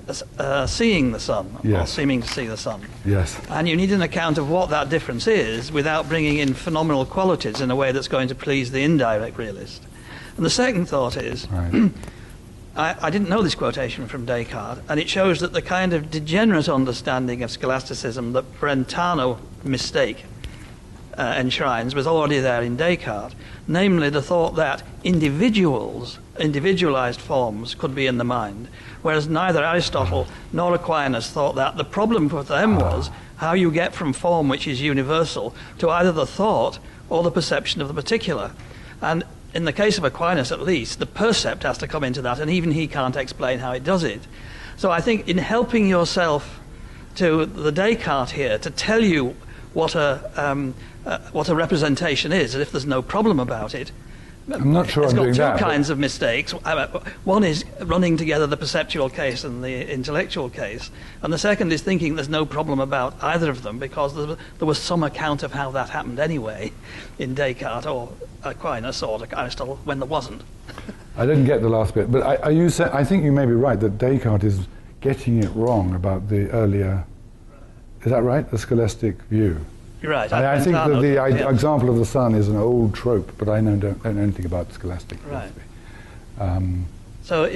Speaker 3: seeing the sun, or seeming to see the sun.
Speaker 1: Yes.
Speaker 3: And you need an account of what that difference is without bringing in phenomenal qualities in a way that's going to please the indirect realist. And the second thought is, I didn't know this quotation from Descartes, and it shows that the kind of degenerate understanding of scholasticism that Brentano mistake enshrines was already there in Descartes, namely the thought that individualized forms could be in the mind, whereas neither Aristotle nor Aquinas thought that. The problem for them was how you get from form, which is universal, to either the thought or the perception of the particular. And in the case of Aquinas, at least, the percept has to come into that, and even he can't explain how it does it. So I think in helping yourself to the Descartes here, to tell you what a representation is, as if there's no problem about it,
Speaker 1: I'm not sure I'm doing that.
Speaker 3: It's got two kinds of mistakes. One is running together the perceptual case and the intellectual case, and the second is thinking there's no problem about either of them because there was some account of how that happened anyway in Descartes or Aquinas or Aristotle when there wasn't.
Speaker 1: I didn't get the last bit, but I think you may be right that Descartes is getting it wrong about the earlier, is that right, the scholastic view?
Speaker 3: You're right.
Speaker 1: I think that the example of the sun is an old trope, but I don't know anything about scholastic philosophy.
Speaker 3: Right.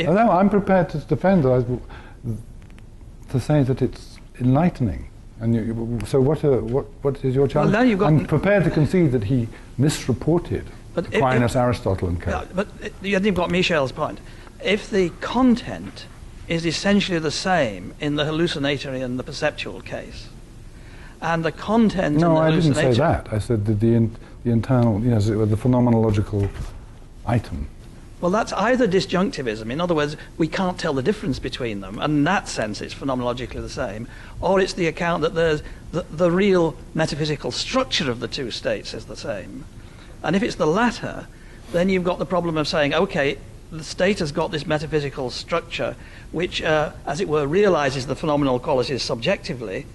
Speaker 1: No, I'm prepared to defend to say that it's enlightening. And so what is your challenge?
Speaker 3: Well, now
Speaker 1: I'm prepared to concede that he misreported Aquinas, Aristotle, and Co.
Speaker 3: But you've got Michel's point. If the content is essentially the same in the hallucinatory and the perceptual case, and the content
Speaker 1: No,
Speaker 3: in the
Speaker 1: I didn't say
Speaker 3: hallucinatory...
Speaker 1: that. I said that the internal, the phenomenological item.
Speaker 3: Well, that's either disjunctivism, in other words, we can't tell the difference between them, and in that sense it's phenomenologically the same, or it's the account that there's the real metaphysical structure of the two states is the same. And if it's the latter, then you've got the problem of saying, okay, the state has got this metaphysical structure which, as it were, realizes the phenomenal qualities subjectively,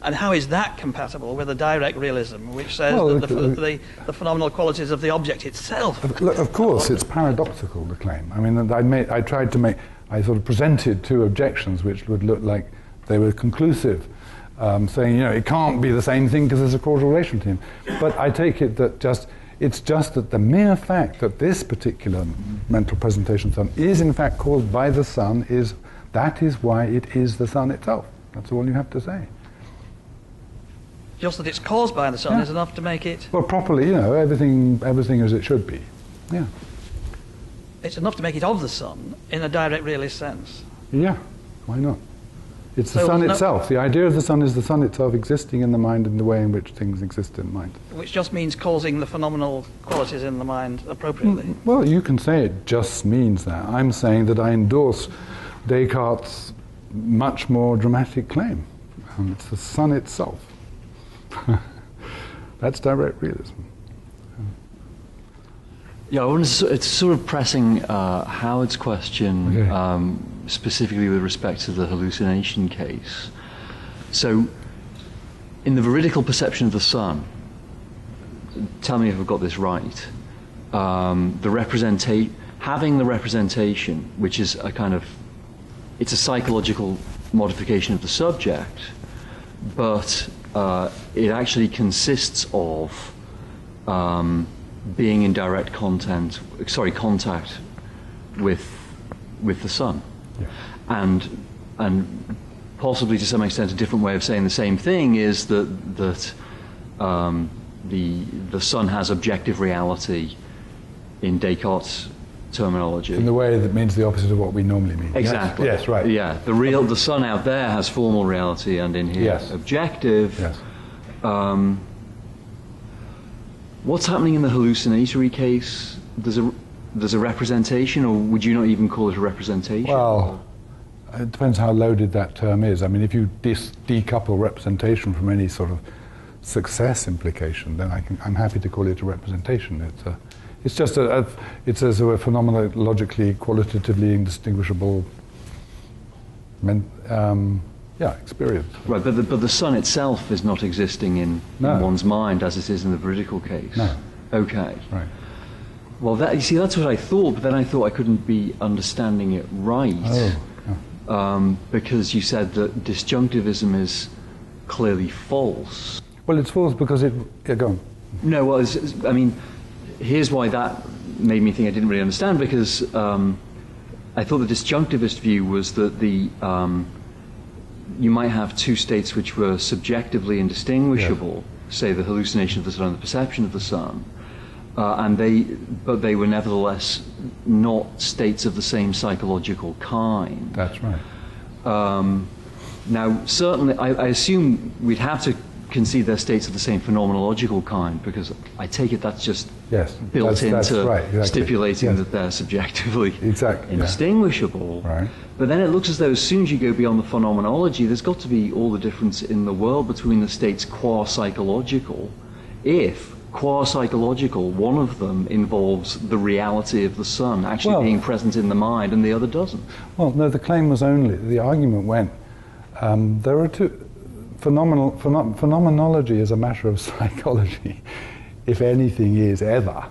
Speaker 3: and how is that compatible with a direct realism, which says that the phenomenal qualities of the object itself?
Speaker 1: Of course, it's paradoxical, the claim. I mean, I sort of presented two objections which would look like they were conclusive, saying, it can't be the same thing because there's a causal relation to him. But I take it that it's just that the mere fact that this particular mental presentation of the sun is in fact caused by the sun that is why it is the sun itself. That's all you have to say.
Speaker 3: Just that it's caused by the sun is enough to make it...
Speaker 1: Well, properly, everything as it should be. Yeah.
Speaker 3: It's enough to make it of the sun in a direct realist sense.
Speaker 1: Yeah, why not? It's the sun itself. The idea of the sun is the sun itself existing in the mind in the way in which things exist in the mind.
Speaker 3: Which just means causing the phenomenal qualities in the mind appropriately.
Speaker 1: Well, you can say it just means that. I'm saying that I endorse Descartes' much more dramatic claim. It's the sun itself. That's direct realism.
Speaker 4: Yeah, it's sort of pressing Howard's question, specifically with respect to the hallucination case. So, in the veridical perception of the sun, tell me if I've got this right, having the representation, which is it's a psychological modification of the subject, but it actually consists of being in direct contact with the sun, and possibly to some extent a different way of saying the same thing is that the sun has objective reality in Descartes' terminology.
Speaker 1: In the way that means the opposite of what we normally mean.
Speaker 4: Exactly.
Speaker 1: Yes, right.
Speaker 4: Yeah, the sun out there has formal reality, and in here objective.
Speaker 1: Yes.
Speaker 4: What's happening in the hallucinatory case? There's a representation, or would you not even call it a representation?
Speaker 1: Well, it depends how loaded that term is. I mean, if you decouple representation from any sort of success implication, then I'm happy to call it a representation. It's just it's a sort of phenomenologically, qualitatively indistinguishable experience.
Speaker 4: Right, but the sun itself is not existing in one's mind as it is in the veridical case.
Speaker 1: No.
Speaker 4: Okay.
Speaker 1: Right.
Speaker 4: Well, that's what I thought, but then I thought I couldn't be understanding it right. Because you said that disjunctivism is clearly false.
Speaker 1: Well, it's false because go on.
Speaker 4: No, well, here's why that made me think I didn't really understand, because I thought the disjunctivist view was that you might have two states which were subjectively indistinguishable, say the hallucination of the sun and the perception of the sun, but they were nevertheless not states of the same psychological kind.
Speaker 1: That's right.
Speaker 4: Now, certainly, I assume we'd have to concede they're states of the same phenomenological kind, because I take it that's just built into
Speaker 1: right, exactly.
Speaker 4: stipulating that they're subjectively indistinguishable.
Speaker 1: Right.
Speaker 4: But then it looks as though as soon as you go beyond the phenomenology, there's got to be all the difference in the world between the states qua-psychological, if qua-psychological, one of them involves the reality of the sun actually being present in the mind and the other doesn't.
Speaker 1: Well, no, the claim was only, the argument went, there are two, phenomenology is a matter of psychology, if anything is ever.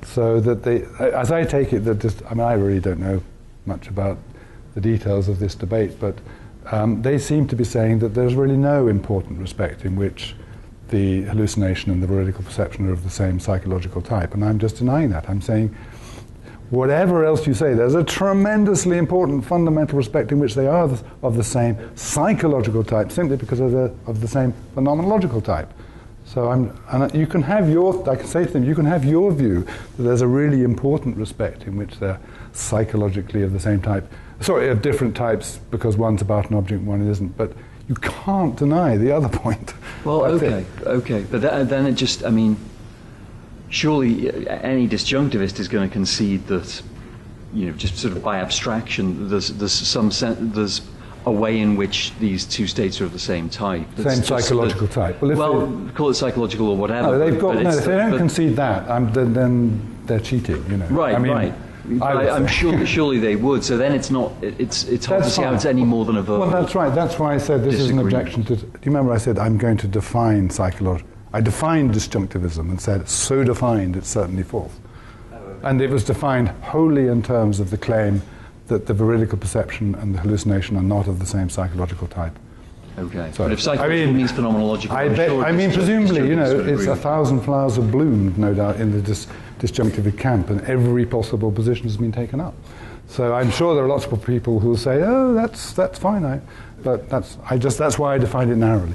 Speaker 1: So that they, as I take it, that just, I mean, I really don't know much about the details of this debate, but they seem to be saying that there's really no important respect in which the hallucination and the veridical perception are of the same psychological type, and I'm just denying that. I'm saying, whatever else you say, there's a tremendously important fundamental respect in which they are of the same psychological type, simply because of the same phenomenological type. So you can have I can say to them, you can have your view that there's a really important respect in which they're psychologically of the same type, of different types, because one's about an object, one isn't, but you can't deny the other point.
Speaker 4: Well, okay, but then it just, I mean, surely any disjunctivist is going to concede that, just sort of by abstraction, there's a way in which these two states are of the same type.
Speaker 1: Same psychological type.
Speaker 4: Well, call it psychological or whatever.
Speaker 1: No, if they don't concede that, then they're cheating.
Speaker 4: Right,
Speaker 1: I mean,
Speaker 4: right. I'm sure surely they would. So then it's not. It's hard to see how it's any more than a verbal.
Speaker 1: Well, that's right. That's why I said this is an objection to. Do you remember I said I'm going to define psychology? I defined disjunctivism and said, so defined, it's certainly false. And it was defined wholly in terms of the claim that the veridical perception and the hallucination are not of the same psychological type.
Speaker 4: Okay. So, but if psychological means phenomenological,
Speaker 1: presumably, it's 1,000 flowers have bloomed, no doubt, in the disjunctive camp, and every possible position has been taken up. So I'm sure there are lots of people who will say, oh, that's fine, but that's why I defined it narrowly.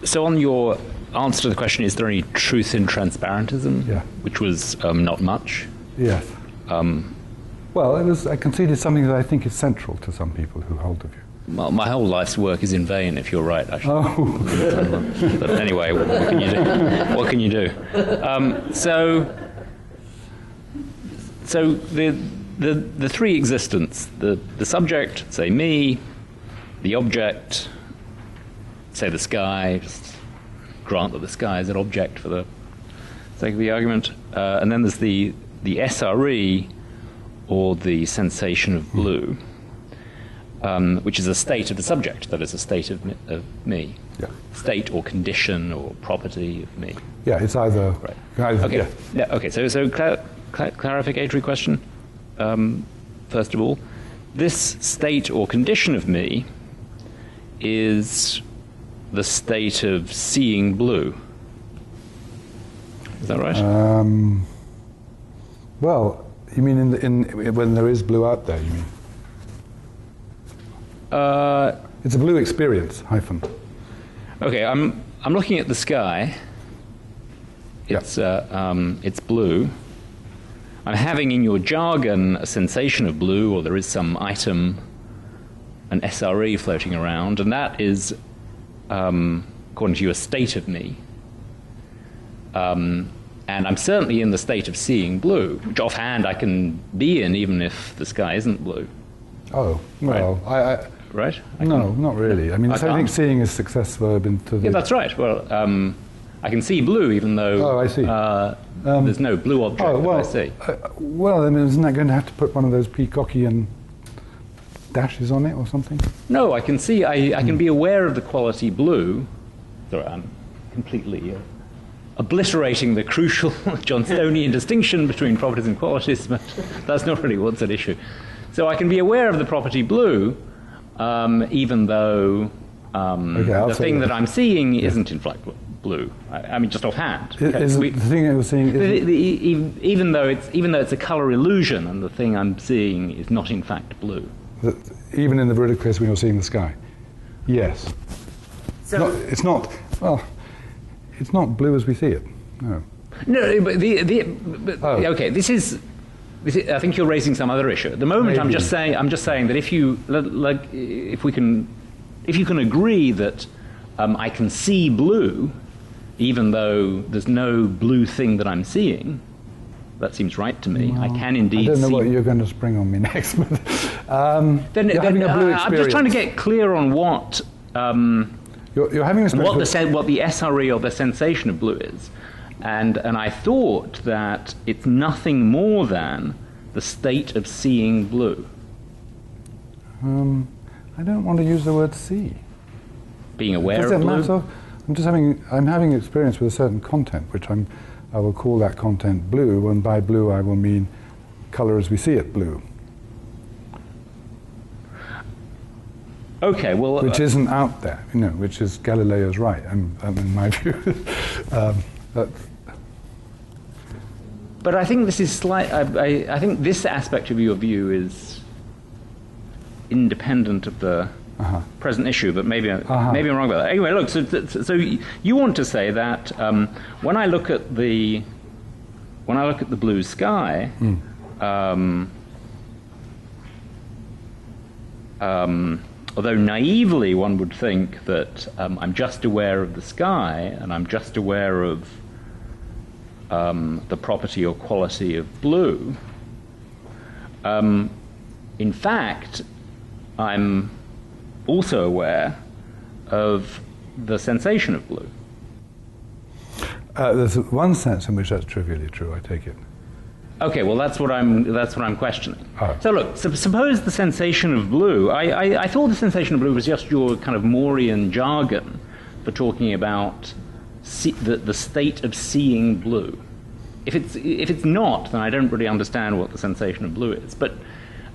Speaker 5: So on your answer to the question, is there any truth in transparentism?
Speaker 1: Yeah.
Speaker 5: Which was not much.
Speaker 1: Yes. I conceded something that I think is central to some people who hold the view.
Speaker 5: Well, my whole life's work is in vain, if you're right, actually.
Speaker 1: Oh.
Speaker 5: But anyway, what can you do? What can you do? So the three existents, the subject, say me, the object, say the sky, just grant that the sky is an object for the sake of the argument, and then there's the SRE, or the sensation of blue, which is a state of the subject, that is a state of me.
Speaker 1: Yeah.
Speaker 5: State or condition or property of me.
Speaker 1: Yeah, it's either...
Speaker 5: Right. Okay. Yeah. Okay, so clarificatory question, first of all. This state or condition of me is the state of seeing blue. Is that right?
Speaker 1: Well, you mean when there is blue out there, you mean? It's a blue experience, hyphen.
Speaker 5: Okay, I'm looking at the sky. It's it's blue. I'm having in your jargon a sensation of blue, or there is some item, an SRE floating around, and that is, according to you, a state of me. And I'm certainly in the state of seeing blue, which offhand I can be in even if the sky isn't blue.
Speaker 1: Oh, well,
Speaker 5: right? Right?
Speaker 1: No, not really. I mean, I think seeing is success verb into the...
Speaker 5: Yeah, that's right. Well, I can see blue even though...
Speaker 1: Oh, I see.
Speaker 5: There's no blue object that I see.
Speaker 1: Well, I mean, isn't that going to have to put one of those Peacockian dashes on it or something?
Speaker 5: No, I can see, I can be aware of the quality blue. Sorry, I'm completely obliterating the crucial Johnstonian distinction between properties and qualities, but that's not really what's at issue. So I can be aware of the property blue, even though the thing that I'm seeing isn't in fact blue. I mean, just offhand.
Speaker 1: The thing that you're seeing
Speaker 5: even though it's a color illusion, and the thing I'm seeing is not in fact blue.
Speaker 1: Even in the veridical case when you're seeing the sky? Yes.
Speaker 6: So
Speaker 1: it's not blue as we see it, no.
Speaker 5: No, but okay. This is. I think you're raising some other issue. At the moment,
Speaker 1: Maybe.
Speaker 5: I'm just saying that if you can agree that I can see blue, even though there's no blue thing that I'm seeing, that seems right to me. I can indeed.
Speaker 1: I don't know
Speaker 5: see.
Speaker 1: what you're going to spring on me next, but
Speaker 5: Then,
Speaker 1: you're having a blue experience.
Speaker 5: I'm just trying to get clear on what
Speaker 1: You're having a
Speaker 5: what the SRE or the sensation of blue is. And I thought that it's nothing more than the state of seeing blue.
Speaker 1: I don't want to use the word see.
Speaker 5: Being aware
Speaker 1: Does
Speaker 5: of
Speaker 1: it
Speaker 5: blue.
Speaker 1: matter? I'm having experience with a certain content, which I will call that content blue, and by blue I will mean color as we see it blue.
Speaker 5: Okay, well,
Speaker 1: Which isn't out there, which is Galileo's right, and in my view.
Speaker 5: but I think this is slight. I think this aspect of your view is independent of the present issue, but maybe I'm wrong about that. Anyway, look. So you want to say that when I look at the blue sky. Although naively one would think that I'm just aware of the sky and I'm just aware of the property or quality of blue, in fact, I'm also aware of the sensation of blue.
Speaker 1: There's one sense in which that's trivially true, I take it.
Speaker 5: Okay, well that's what I'm questioning.
Speaker 1: Oh.
Speaker 5: So look, suppose the sensation of blue. I thought the sensation of blue was just your kind of Moorian jargon for talking about the state of seeing blue. If it's not, then I don't really understand what the sensation of blue is. But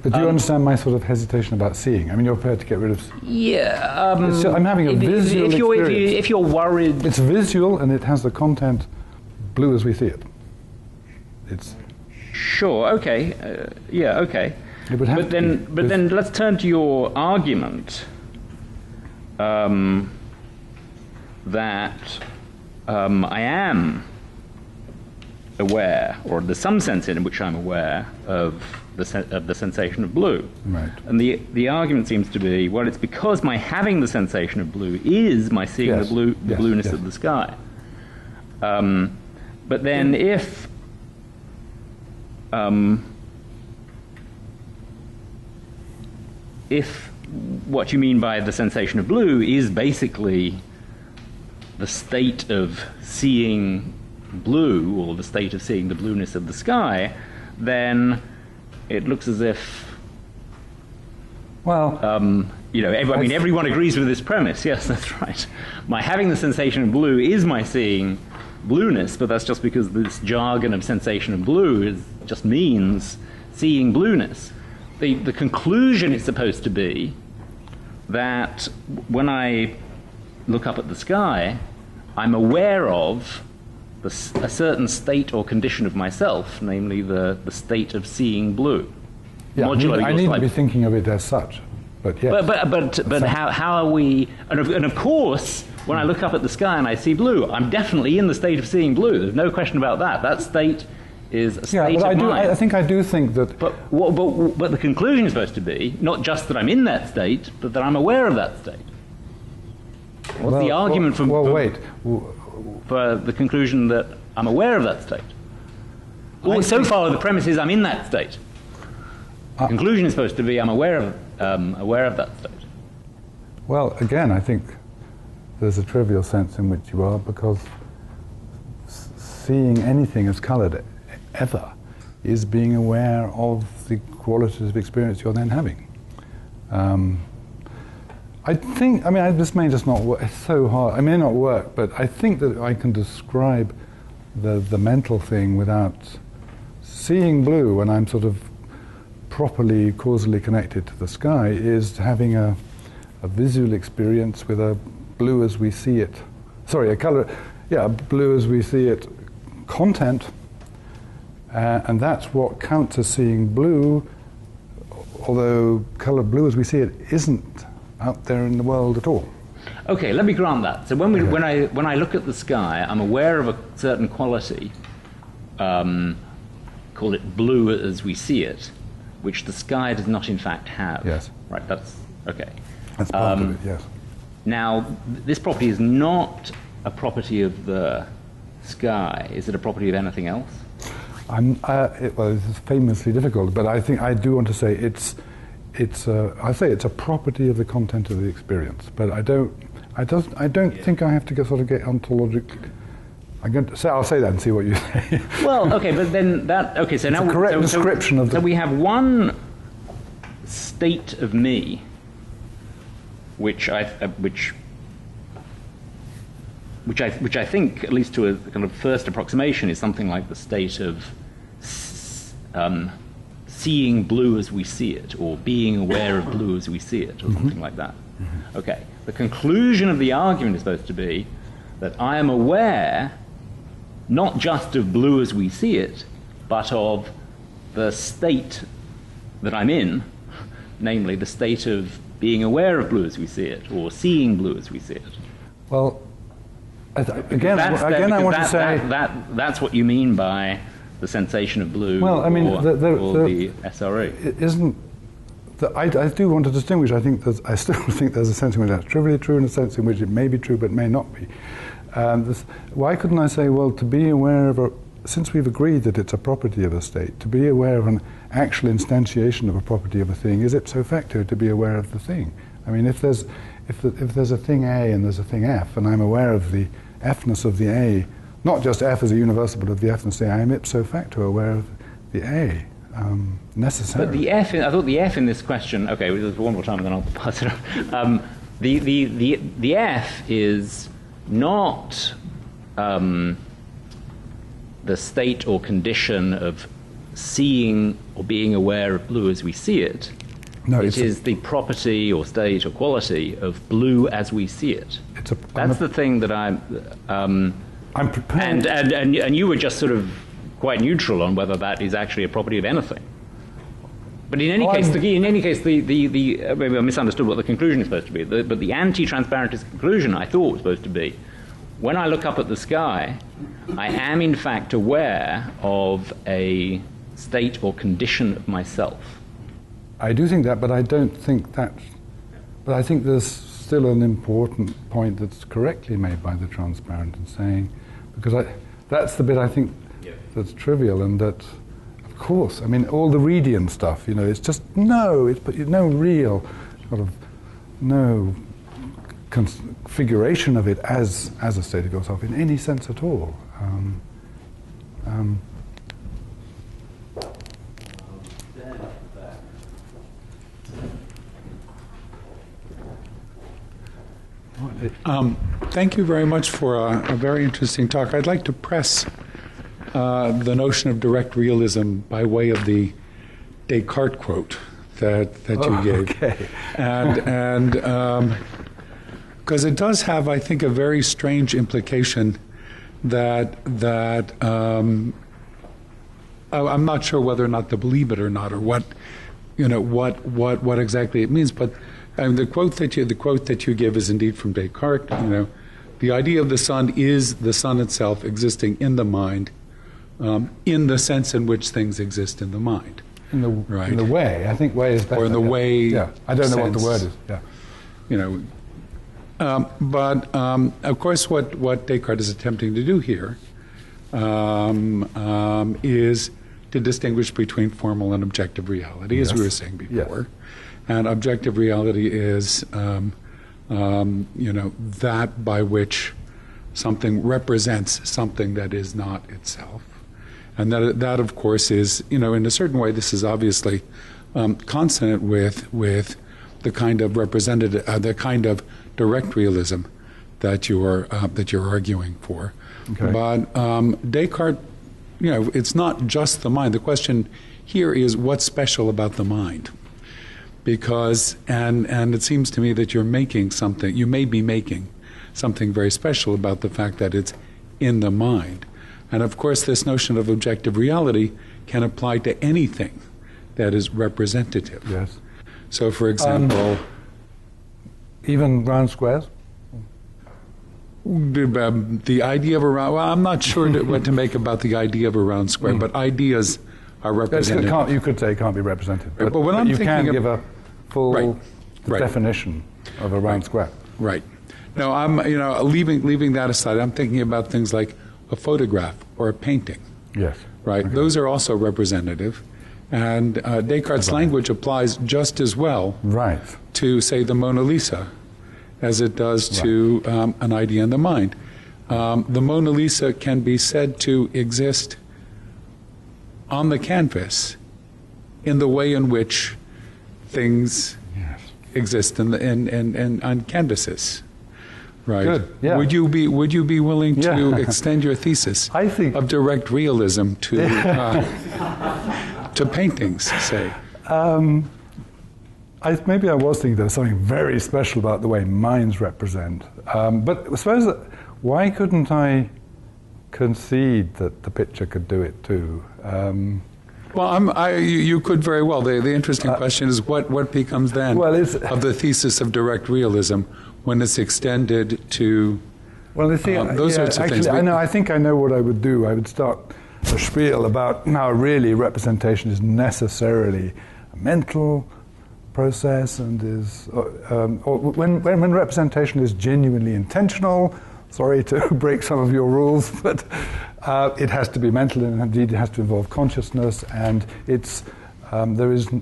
Speaker 1: do you understand my sort of hesitation about seeing? I mean, you're prepared to get rid of.
Speaker 5: Yeah.
Speaker 1: I'm having a visual experience.
Speaker 5: If you're worried,
Speaker 1: it's visual and it has the content blue as we see it. It's.
Speaker 5: Sure. Okay. Yeah. Okay.
Speaker 1: It would have
Speaker 5: but then let's turn to your argument that I am aware, or there's some sense in which I'm aware of the sensation of blue.
Speaker 1: Right.
Speaker 5: And the argument seems to be, well, it's because my having the sensation of blue is my seeing the blueness of the sky. But then if what you mean by the sensation of blue is basically the state of seeing blue, or the state of seeing the blueness of the sky, then it looks as if,
Speaker 1: well,
Speaker 5: everyone agrees with this premise. Yes, that's right. My having the sensation of blue is my seeing blueness, but that's just because this jargon of sensation of blue just means seeing blueness. The conclusion is supposed to be that when I look up at the sky, I'm aware of a certain state or condition of myself, namely the state of seeing blue.
Speaker 1: Yeah, I need to be thinking of it as such, but yes.
Speaker 5: But how are we? And of course, when I look up at the sky and I see blue, I'm definitely in the state of seeing blue. There's no question about that. That state is a state of mind.
Speaker 1: I think I do think that.
Speaker 5: But the conclusion is supposed to be not just that I'm in that state, but that I'm aware of that state. What's the argument for the conclusion that I'm aware of that state? Well, so far the premise is I'm in that state. The conclusion is supposed to be I'm aware of that state.
Speaker 1: Well, again, I think there's a trivial sense in which you are, because seeing anything as coloured ever is being aware of the qualities of experience you're then having. This may just not work. It's so hard. It may not work, but I think that I can describe the mental thing without seeing blue when I'm sort of properly causally connected to the sky is having a visual experience with a blue as we see it. Sorry, blue as we see it content, and that's what counts as seeing blue, although colour blue as we see it isn't out there in the world at all.
Speaker 5: Okay, let me grant that. So when I look at the sky, I'm aware of a certain quality, call it blue as we see it, which the sky does not in fact have.
Speaker 1: Yes.
Speaker 5: Right, that's okay.
Speaker 1: That's part of it, yes.
Speaker 5: This property is not a property of the sky. Is it a property of anything else?
Speaker 1: Well, this is famously difficult, but I think I do want to say I say it's a property of the content of the experience, but I don't think I have to sort of get ontologically. I'll say that and see what you say.
Speaker 5: Well, okay, but then that okay. So
Speaker 1: it's
Speaker 5: now
Speaker 1: a correct description of the.
Speaker 5: So we have one state of me, which I think, at least to a kind of first approximation, is something like the state of seeing blue as we see it, or being aware of blue as we see it, or something like that. Mm-hmm. Okay. The conclusion of the argument is supposed to be that I am aware not just of blue as we see it, but of the state that I'm in, namely the state of being aware of blue as we see it, or seeing blue as we see it.
Speaker 1: Well, I want to say
Speaker 5: that's what you mean by the sensation of blue.
Speaker 1: Well, I mean,
Speaker 5: or the SRE.
Speaker 1: I do want to distinguish. I still think there's a sense in which that's trivially true, and a sense in which it may be true but may not be. Why couldn't I say, well, to be aware of since we've agreed that it's a property of a state, to be aware of an actual instantiation of a property of a thing is ipso facto to be aware of the thing. I mean, if there's a thing A and there's a thing F, and I'm aware of the Fness of the A, not just F as a universal, but of the Fness of the A, I'm ipso facto aware of the A. Necessarily.
Speaker 5: But the F, I thought the F in this question, okay, one more time and then I'll pass it on. The F is not the state or condition of seeing or being aware of blue as we see it. No, it is the property or state or quality of blue as we see it. That's the thing that I'm prepared. And you were just sort of quite neutral on whether that is actually a property of anything. But in any case, maybe I misunderstood what the conclusion is supposed to be. But the anti-transparentist conclusion I thought was supposed to be, when I look up at the sky, I am in fact aware of a state or condition of myself.
Speaker 1: I do think that, but I don't think that. But I think there's still an important point that's correctly made by the transparent in saying, because that's the bit I think that's trivial, and that, of course, I mean, all the Reedian stuff, it's just no real sort of configuration of it as a state of yourself in any sense at all.
Speaker 6: Thank you very much for a very interesting talk. I'd like to press the notion of direct realism by way of the Descartes quote that you gave.
Speaker 1: Okay.
Speaker 6: And because it does have, I think, a very strange implication that I'm not sure whether or not to believe it or not, or what exactly it means, but the quote that you give is indeed from Descartes. The idea of the sun is the sun itself existing in the mind, in the sense in which things exist in the mind.
Speaker 1: In the way, I think way is better.
Speaker 6: Or in the way.
Speaker 1: Yeah, I don't know what the word is. Yeah.
Speaker 6: But of course, what Descartes is attempting to do here is to distinguish between formal and objective reality, as we were saying before.
Speaker 1: Yes.
Speaker 6: And objective reality is, that by which something represents something that is not itself. And that of course, is, in a certain way, this is obviously consonant with the kind of the kind of direct realism that you're arguing for.
Speaker 1: Okay.
Speaker 6: But Descartes, it's not just the mind. The question here is what's special about the mind. Because, and it seems to me that you may be making something very special about the fact that it's in the mind. And of course, this notion of objective reality can apply to anything that is representative.
Speaker 1: Yes.
Speaker 6: So, for example,
Speaker 1: even round squares?
Speaker 6: The idea of a round, well, I'm not sure what to make about the idea of a round square, but ideas are represented.
Speaker 1: You could say it can't be represented,
Speaker 6: But when I'm
Speaker 1: you
Speaker 6: thinking
Speaker 1: can give a full
Speaker 6: Right.
Speaker 1: definition of a round square.
Speaker 6: Right. No, I'm, leaving that aside, I'm thinking about things like a photograph or a painting.
Speaker 1: Yes.
Speaker 6: Right?
Speaker 1: Okay.
Speaker 6: Those are also representative. And Descartes' language applies just as well
Speaker 1: Right.
Speaker 6: to, say, the Mona Lisa as it does to an idea in the mind. The Mona Lisa can be said to exist on the canvas in the way in which things exist on canvases. Right.
Speaker 1: Good, yeah.
Speaker 6: Would you be willing to extend your thesis
Speaker 1: I think-
Speaker 6: of direct realism to to paintings, say?
Speaker 1: Maybe I was thinking there was something very special about the way minds represent. But I suppose why couldn't I concede that the picture could do it too?
Speaker 6: Well, you could very well. The interesting question is what becomes then of the thesis of direct realism when it's extended to those sorts of things.
Speaker 1: I think I know what I would do. I would start a spiel about how really representation is necessarily a mental process and is, or when representation is genuinely intentional. Sorry to break some of your rules, but it has to be mental, and indeed it has to involve consciousness, and it's there is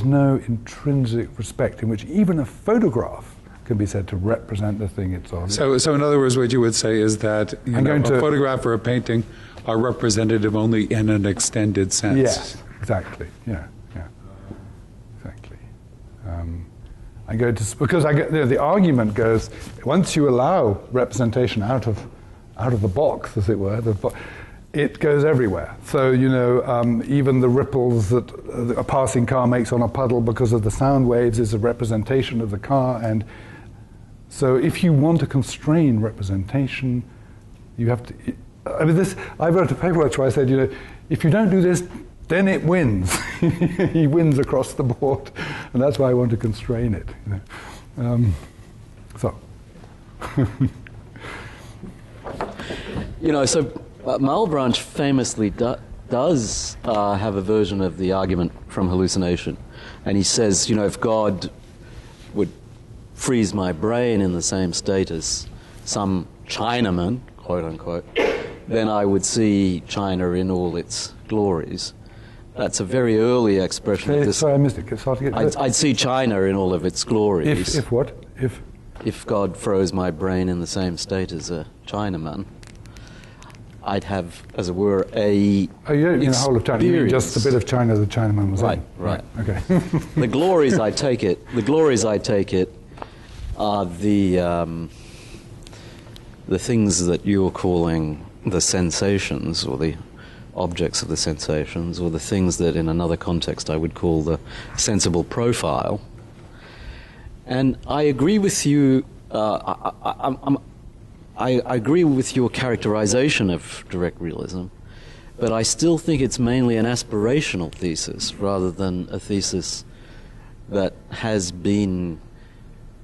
Speaker 1: no intrinsic respect in which even a photograph can be said to represent the thing it's on.
Speaker 6: So in other words, what you would say is that a photograph or a painting are representative only in an extended sense.
Speaker 1: Yes, exactly. Yeah, exactly. Because the argument goes, once you allow representation out of the box, as it were, it goes everywhere. So even the ripples that a passing car makes on a puddle because of the sound waves is a representation of the car. And so if you want to constrain representation, you have to. I wrote a paper where I said, if you don't do this, then it wins. He wins across the board, and that's why I want to constrain it. So
Speaker 7: Malebranche famously does have a version of the argument from hallucination, and he says, if God would freeze my brain in the same state as some Chinaman, quote unquote, then I would see China in all its glories. That's a very early expression of this.
Speaker 1: Sorry, I missed it.
Speaker 7: I'd see China in all of its glories.
Speaker 1: If what?
Speaker 7: If God froze my brain in the same state as a Chinaman, I'd have, as it were,
Speaker 1: in the whole of China, you mean just the bit of China the Chinaman was in?
Speaker 7: Right.
Speaker 1: Okay.
Speaker 7: The glories, I take it, are the things that you're calling the sensations, or the objects of the sensations, or the things that in another context I would call the sensible profile. And I agree with you, I agree with your characterization of direct realism, but I still think it's mainly an aspirational thesis rather than a thesis that has been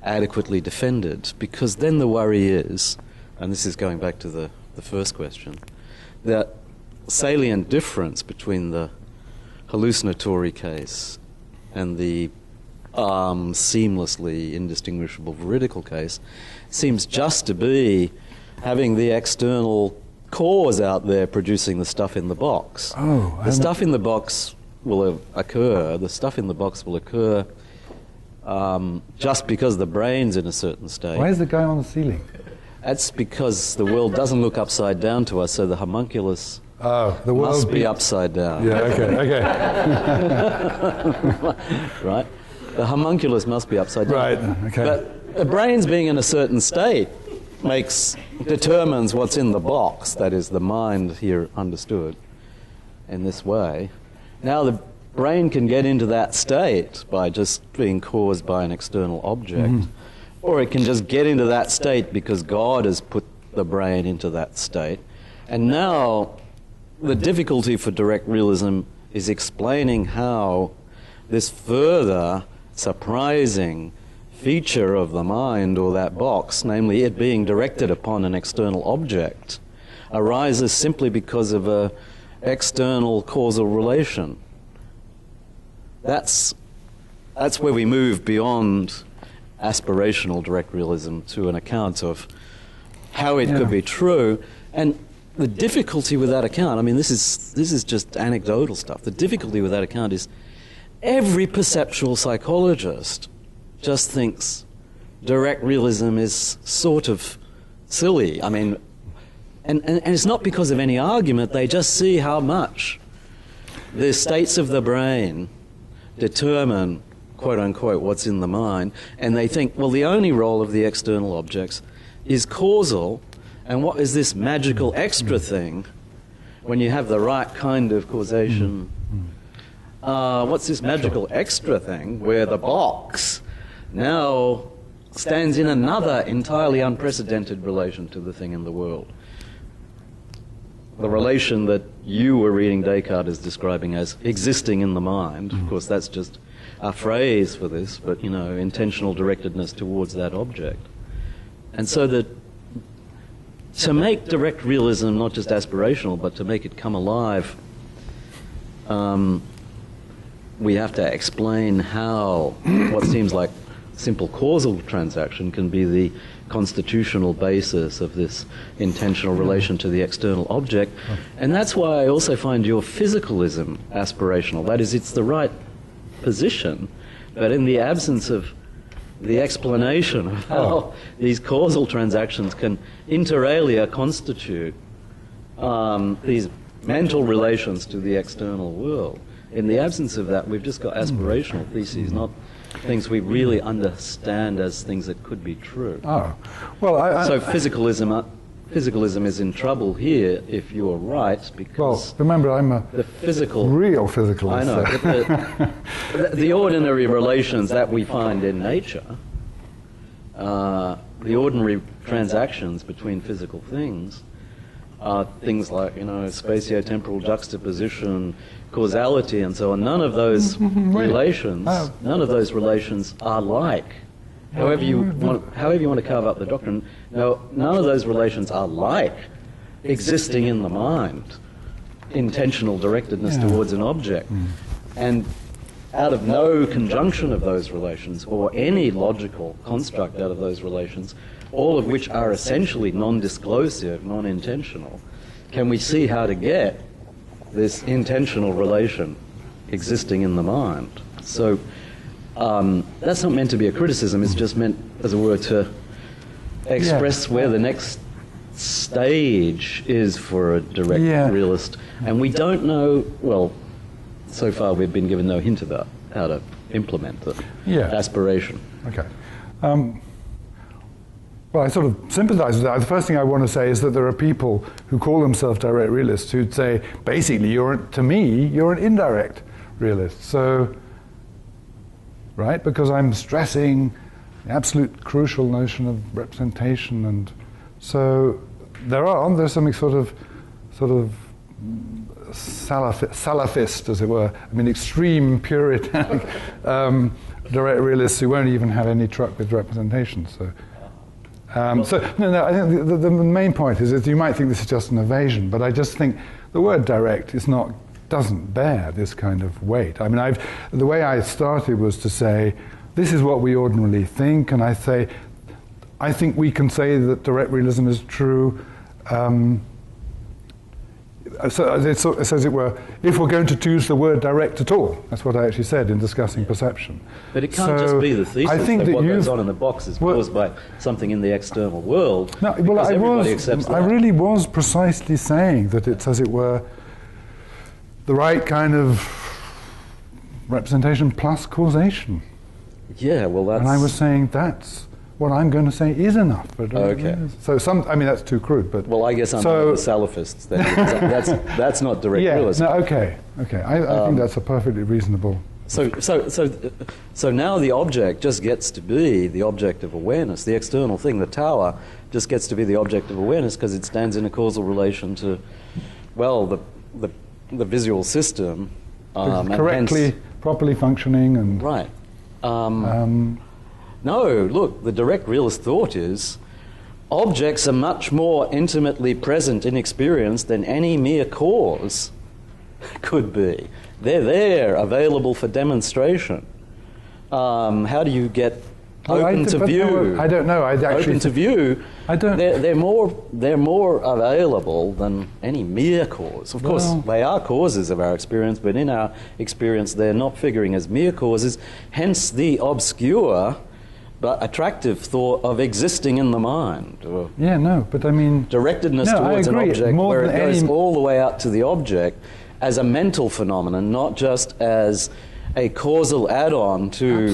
Speaker 7: adequately defended, because then the worry is, and this is going back to the first question, that salient difference between the hallucinatory case and the seamlessly indistinguishable veridical case seems just to be having the external cause out there producing the stuff in the box. The stuff in the box will occur. The stuff in the box will occur just because the brain's in a certain state.
Speaker 1: Why is the guy on the ceiling?
Speaker 7: That's because the world doesn't look upside down to us, so the homunculus must be upside down.
Speaker 1: Yeah, okay.
Speaker 7: Right? The homunculus must be upside down.
Speaker 1: Right, okay.
Speaker 7: But the brain's being in a certain state determines what's in the box, that is, the mind here understood in this way. Now the brain can get into that state by just being caused by an external object, or it can just get into that state because God has put the brain into that state. And now the difficulty for direct realism is explaining how this further surprising feature of the mind or that box, namely it being directed upon an external object, arises simply because of a external causal relation. That's where we move beyond aspirational direct realism to an account of how it could be true. And the difficulty with that account, I mean, this is just anecdotal stuff. The difficulty with that account is every perceptual psychologist just thinks direct realism is sort of silly. I mean, and it's not because of any argument. They just see how much the states of the brain determine, quote unquote, what's in the mind, and they think, well, the only role of the external objects is causal, and what is this magical extra thing when you have the right kind of causation? What's this magical extra thing where the box now stands in another entirely unprecedented relation to the thing in the world? The relation that you were reading Descartes as describing as existing in the mind. Of course, that's just a phrase for this, but, you know, intentional directedness towards that object. And so that to make direct realism not just aspirational, but to make it come alive, we have to explain how what seems like simple causal transaction can be the constitutional basis of this intentional relation to the external object. And that's why I also find your physicalism aspirational. That is, it's the right position, but in the absence of the explanation of how these causal transactions can inter alia constitute these mental relations to the external world. In the absence of that, we've just got aspirational theses, not things we really understand as things that could be true. So physicalism is in trouble here if you're right, because
Speaker 1: remember, I'm a
Speaker 7: the physical,
Speaker 1: real physicalist.
Speaker 7: I know, but the ordinary relations that we find in nature, the ordinary transactions between physical things, are things like, you know, spatiotemporal juxtaposition, causality, and so on. None of those relations are like. However you want to carve up the doctrine, no, none of those relations are like existing in the mind, intentional directedness towards an object. And out of no conjunction of those relations, or any logical construct out of those relations, all of which are essentially non-disclosive, non-intentional, can we see how to get this intentional relation existing in the mind. So that's not meant to be a criticism, it's just meant, as it were, to express where the next stage is for a direct realist. And we don't know, well, so far we've been given no hint about how to implement the aspiration.
Speaker 1: Okay. Well, I sort of sympathize with that. The first thing I want to say is that there are people who call themselves direct realists who'd say, basically, to me, you're an indirect realist. So, right, because I'm stressing the absolute crucial notion of representation, and so there's something sort of Salafist, as it were. I mean, extreme puritanic direct realists who won't even have any truck with representation. So. I think the main point is you might think this is just an evasion, but I just think the word direct doesn't bear this kind of weight. I mean, the way I started was to say, this is what we ordinarily think, and I think we can say that direct realism is true. So as it were, if we're going to choose the word direct at all. That's what I actually said in discussing perception.
Speaker 7: But it can't just be the thesis that what goes on in the box is caused by something in the external world.
Speaker 1: No, well, I really was precisely saying that it's, as it were, the right kind of representation plus causation.
Speaker 7: Yeah, well, that's...
Speaker 1: And I was saying that's what I'm going to say is enough. But
Speaker 7: okay.
Speaker 1: So that's too crude. But
Speaker 7: well, I guess I'm one of the Salafists. That's not direct realism.
Speaker 1: No, okay. I think that's a perfectly reasonable.
Speaker 7: So now the object just gets to be the object of awareness. The external thing, the tower, just gets to be the object of awareness because it stands in a causal relation to, well, the visual system.
Speaker 1: Correctly, properly functioning, and
Speaker 7: right. No, look, the direct realist thought is objects are much more intimately present in experience than any mere cause could be. They're there, available for demonstration. How do you get open to view?
Speaker 1: No, I don't know.
Speaker 7: Open to view.
Speaker 1: I don't.
Speaker 7: They're more available than any mere cause. Of course, they are causes of our experience, but in our experience, they're not figuring as mere causes. Hence, the obscure but attractive thought of existing in the mind.
Speaker 1: Yeah, no, but I mean
Speaker 7: directedness towards an object, where it goes all the way out to the object as a mental phenomenon, not just as a causal add-on to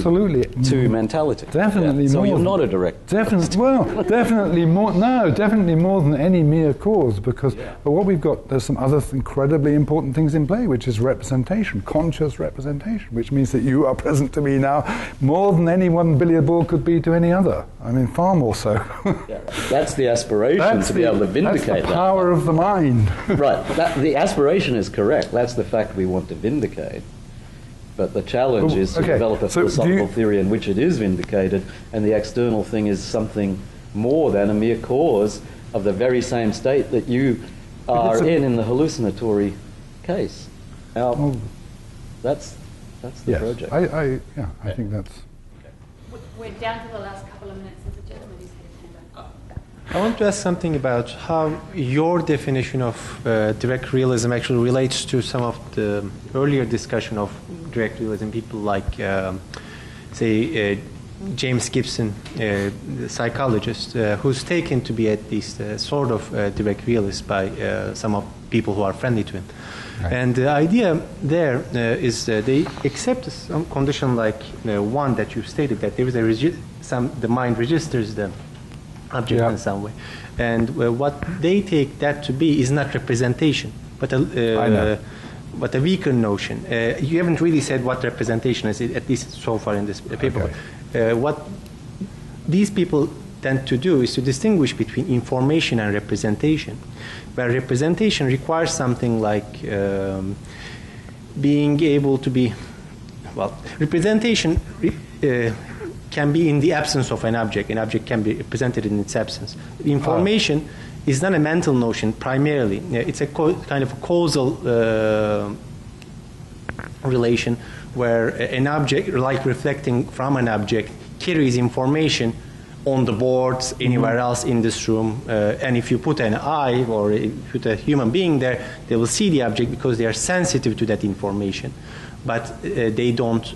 Speaker 7: mentality.
Speaker 1: Definitely
Speaker 7: So
Speaker 1: more.
Speaker 7: you're not a direct.
Speaker 1: Definitely more. No, definitely more than any mere cause. Because but what we've got, there's some other incredibly important things in play, which is representation, conscious representation, which means that you are present to me now more than any one billiard ball could be to any other. I mean, far more so.
Speaker 7: That's the aspiration, to be able to vindicate that.
Speaker 1: That's the power of the mind.
Speaker 7: Right. The aspiration is correct. That's the fact we want to vindicate. But the challenge is to develop a philosophical theory in which it is vindicated, and the external thing is something more than a mere cause of the very same state that you are in the hallucinatory case. Now, that's the project.
Speaker 1: I think that's...
Speaker 8: We're down to the last couple of minutes. There's a gentleman who's had his hand up.
Speaker 9: I want to ask something about how your definition of direct realism actually relates to some of the earlier discussion of direct realism. People like, say, James Gibson, the psychologist, who's taken to be at least sort of direct realist by some of people who are friendly to him. Right. And the idea there is they accept some condition like one that you stated, that there is the mind registers the object in some way. And what they take that to be is not representation, but a weaker notion. You haven't really said what representation is, at least so far in this paper. Okay. What these people tend to do is to distinguish between information and representation, where representation requires something like being able to be, representation can be in the absence of an object. An object can be represented in its absence. Information is not a mental notion primarily. It's a kind of a causal relation where an object, like reflecting from an object, carries information on the boards, anywhere else in this room. And if you put an eye or if you put a human being there, they will see the object because they are sensitive to that information. But they don't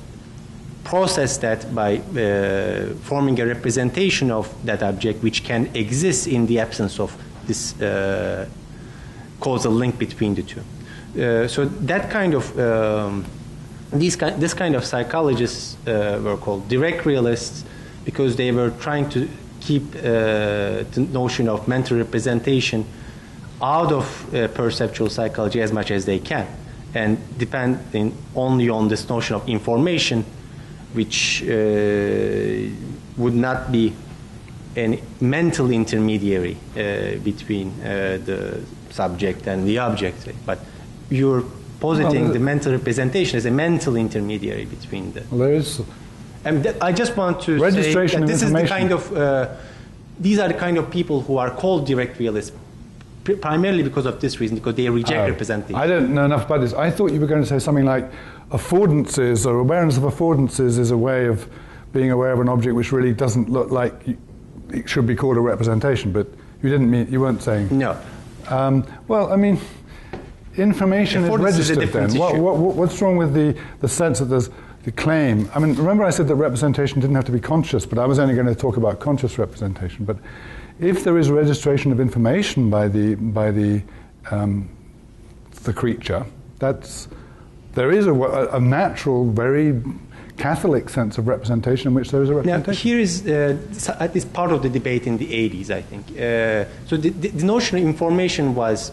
Speaker 9: process that by forming a representation of that object, which can exist in the absence of this causal link between the two. So that kind of this kind of psychologists were called direct realists, because they were trying to keep the notion of mental representation out of perceptual psychology as much as they can, and depending only on this notion of information, which would not be a mental intermediary between the subject and the object, but you're positing the mental representation as a mental intermediary between the...
Speaker 1: Well, there is...
Speaker 9: I just want to say that this is the kind of... these are the kind of people who are called direct realists, primarily because of this reason, because they reject representation.
Speaker 1: I don't know enough about this. I thought you were going to say something like affordances, or awareness of affordances is a way of being aware of an object which really doesn't look like it should be called a representation, but you weren't saying...
Speaker 9: No.
Speaker 1: Well, I mean, information is registered then. What's wrong with the sense that there's the claim? I mean, remember I said that representation didn't have to be conscious, but I was only going to talk about conscious representation. But if there is registration of information by the creature, there is a natural, very Catholic sense of representation in which there is a representation.
Speaker 9: Now, here is at least part of the debate in the 80s, I think. So the notion of information was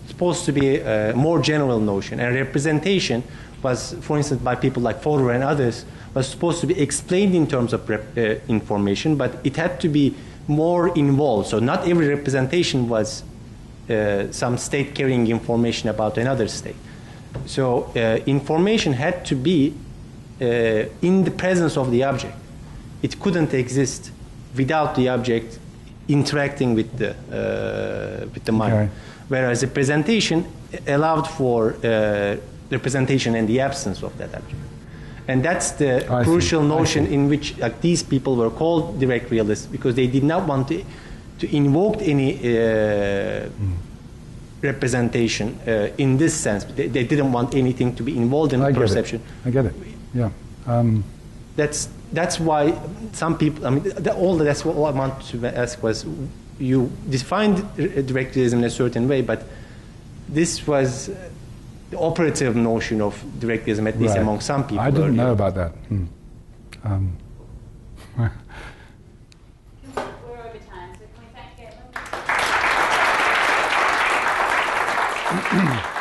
Speaker 9: supposed to be a more general notion, and representation was, for instance, by people like Fodor and others, was supposed to be explained in terms of information, but it had to be more involved. So not every representation was some state carrying information about another state. So information had to be in the presence of the object. it couldn't exist without the object interacting with the mind.
Speaker 1: Okay.
Speaker 9: Whereas the presentation allowed for representation in the absence of that object. And that's the crucial notion in which these people were called direct realists, because they did not want to invoke any representation in this sense. They didn't want anything to be involved in perception.
Speaker 1: I get it. Yeah.
Speaker 9: That's why some people. I mean, that's what I want to ask was, you defined direct realism in a certain way, but this was the operative notion of direct realism, at least among some people.
Speaker 1: I didn't know about that.
Speaker 8: We're over time, so can we thank Galen?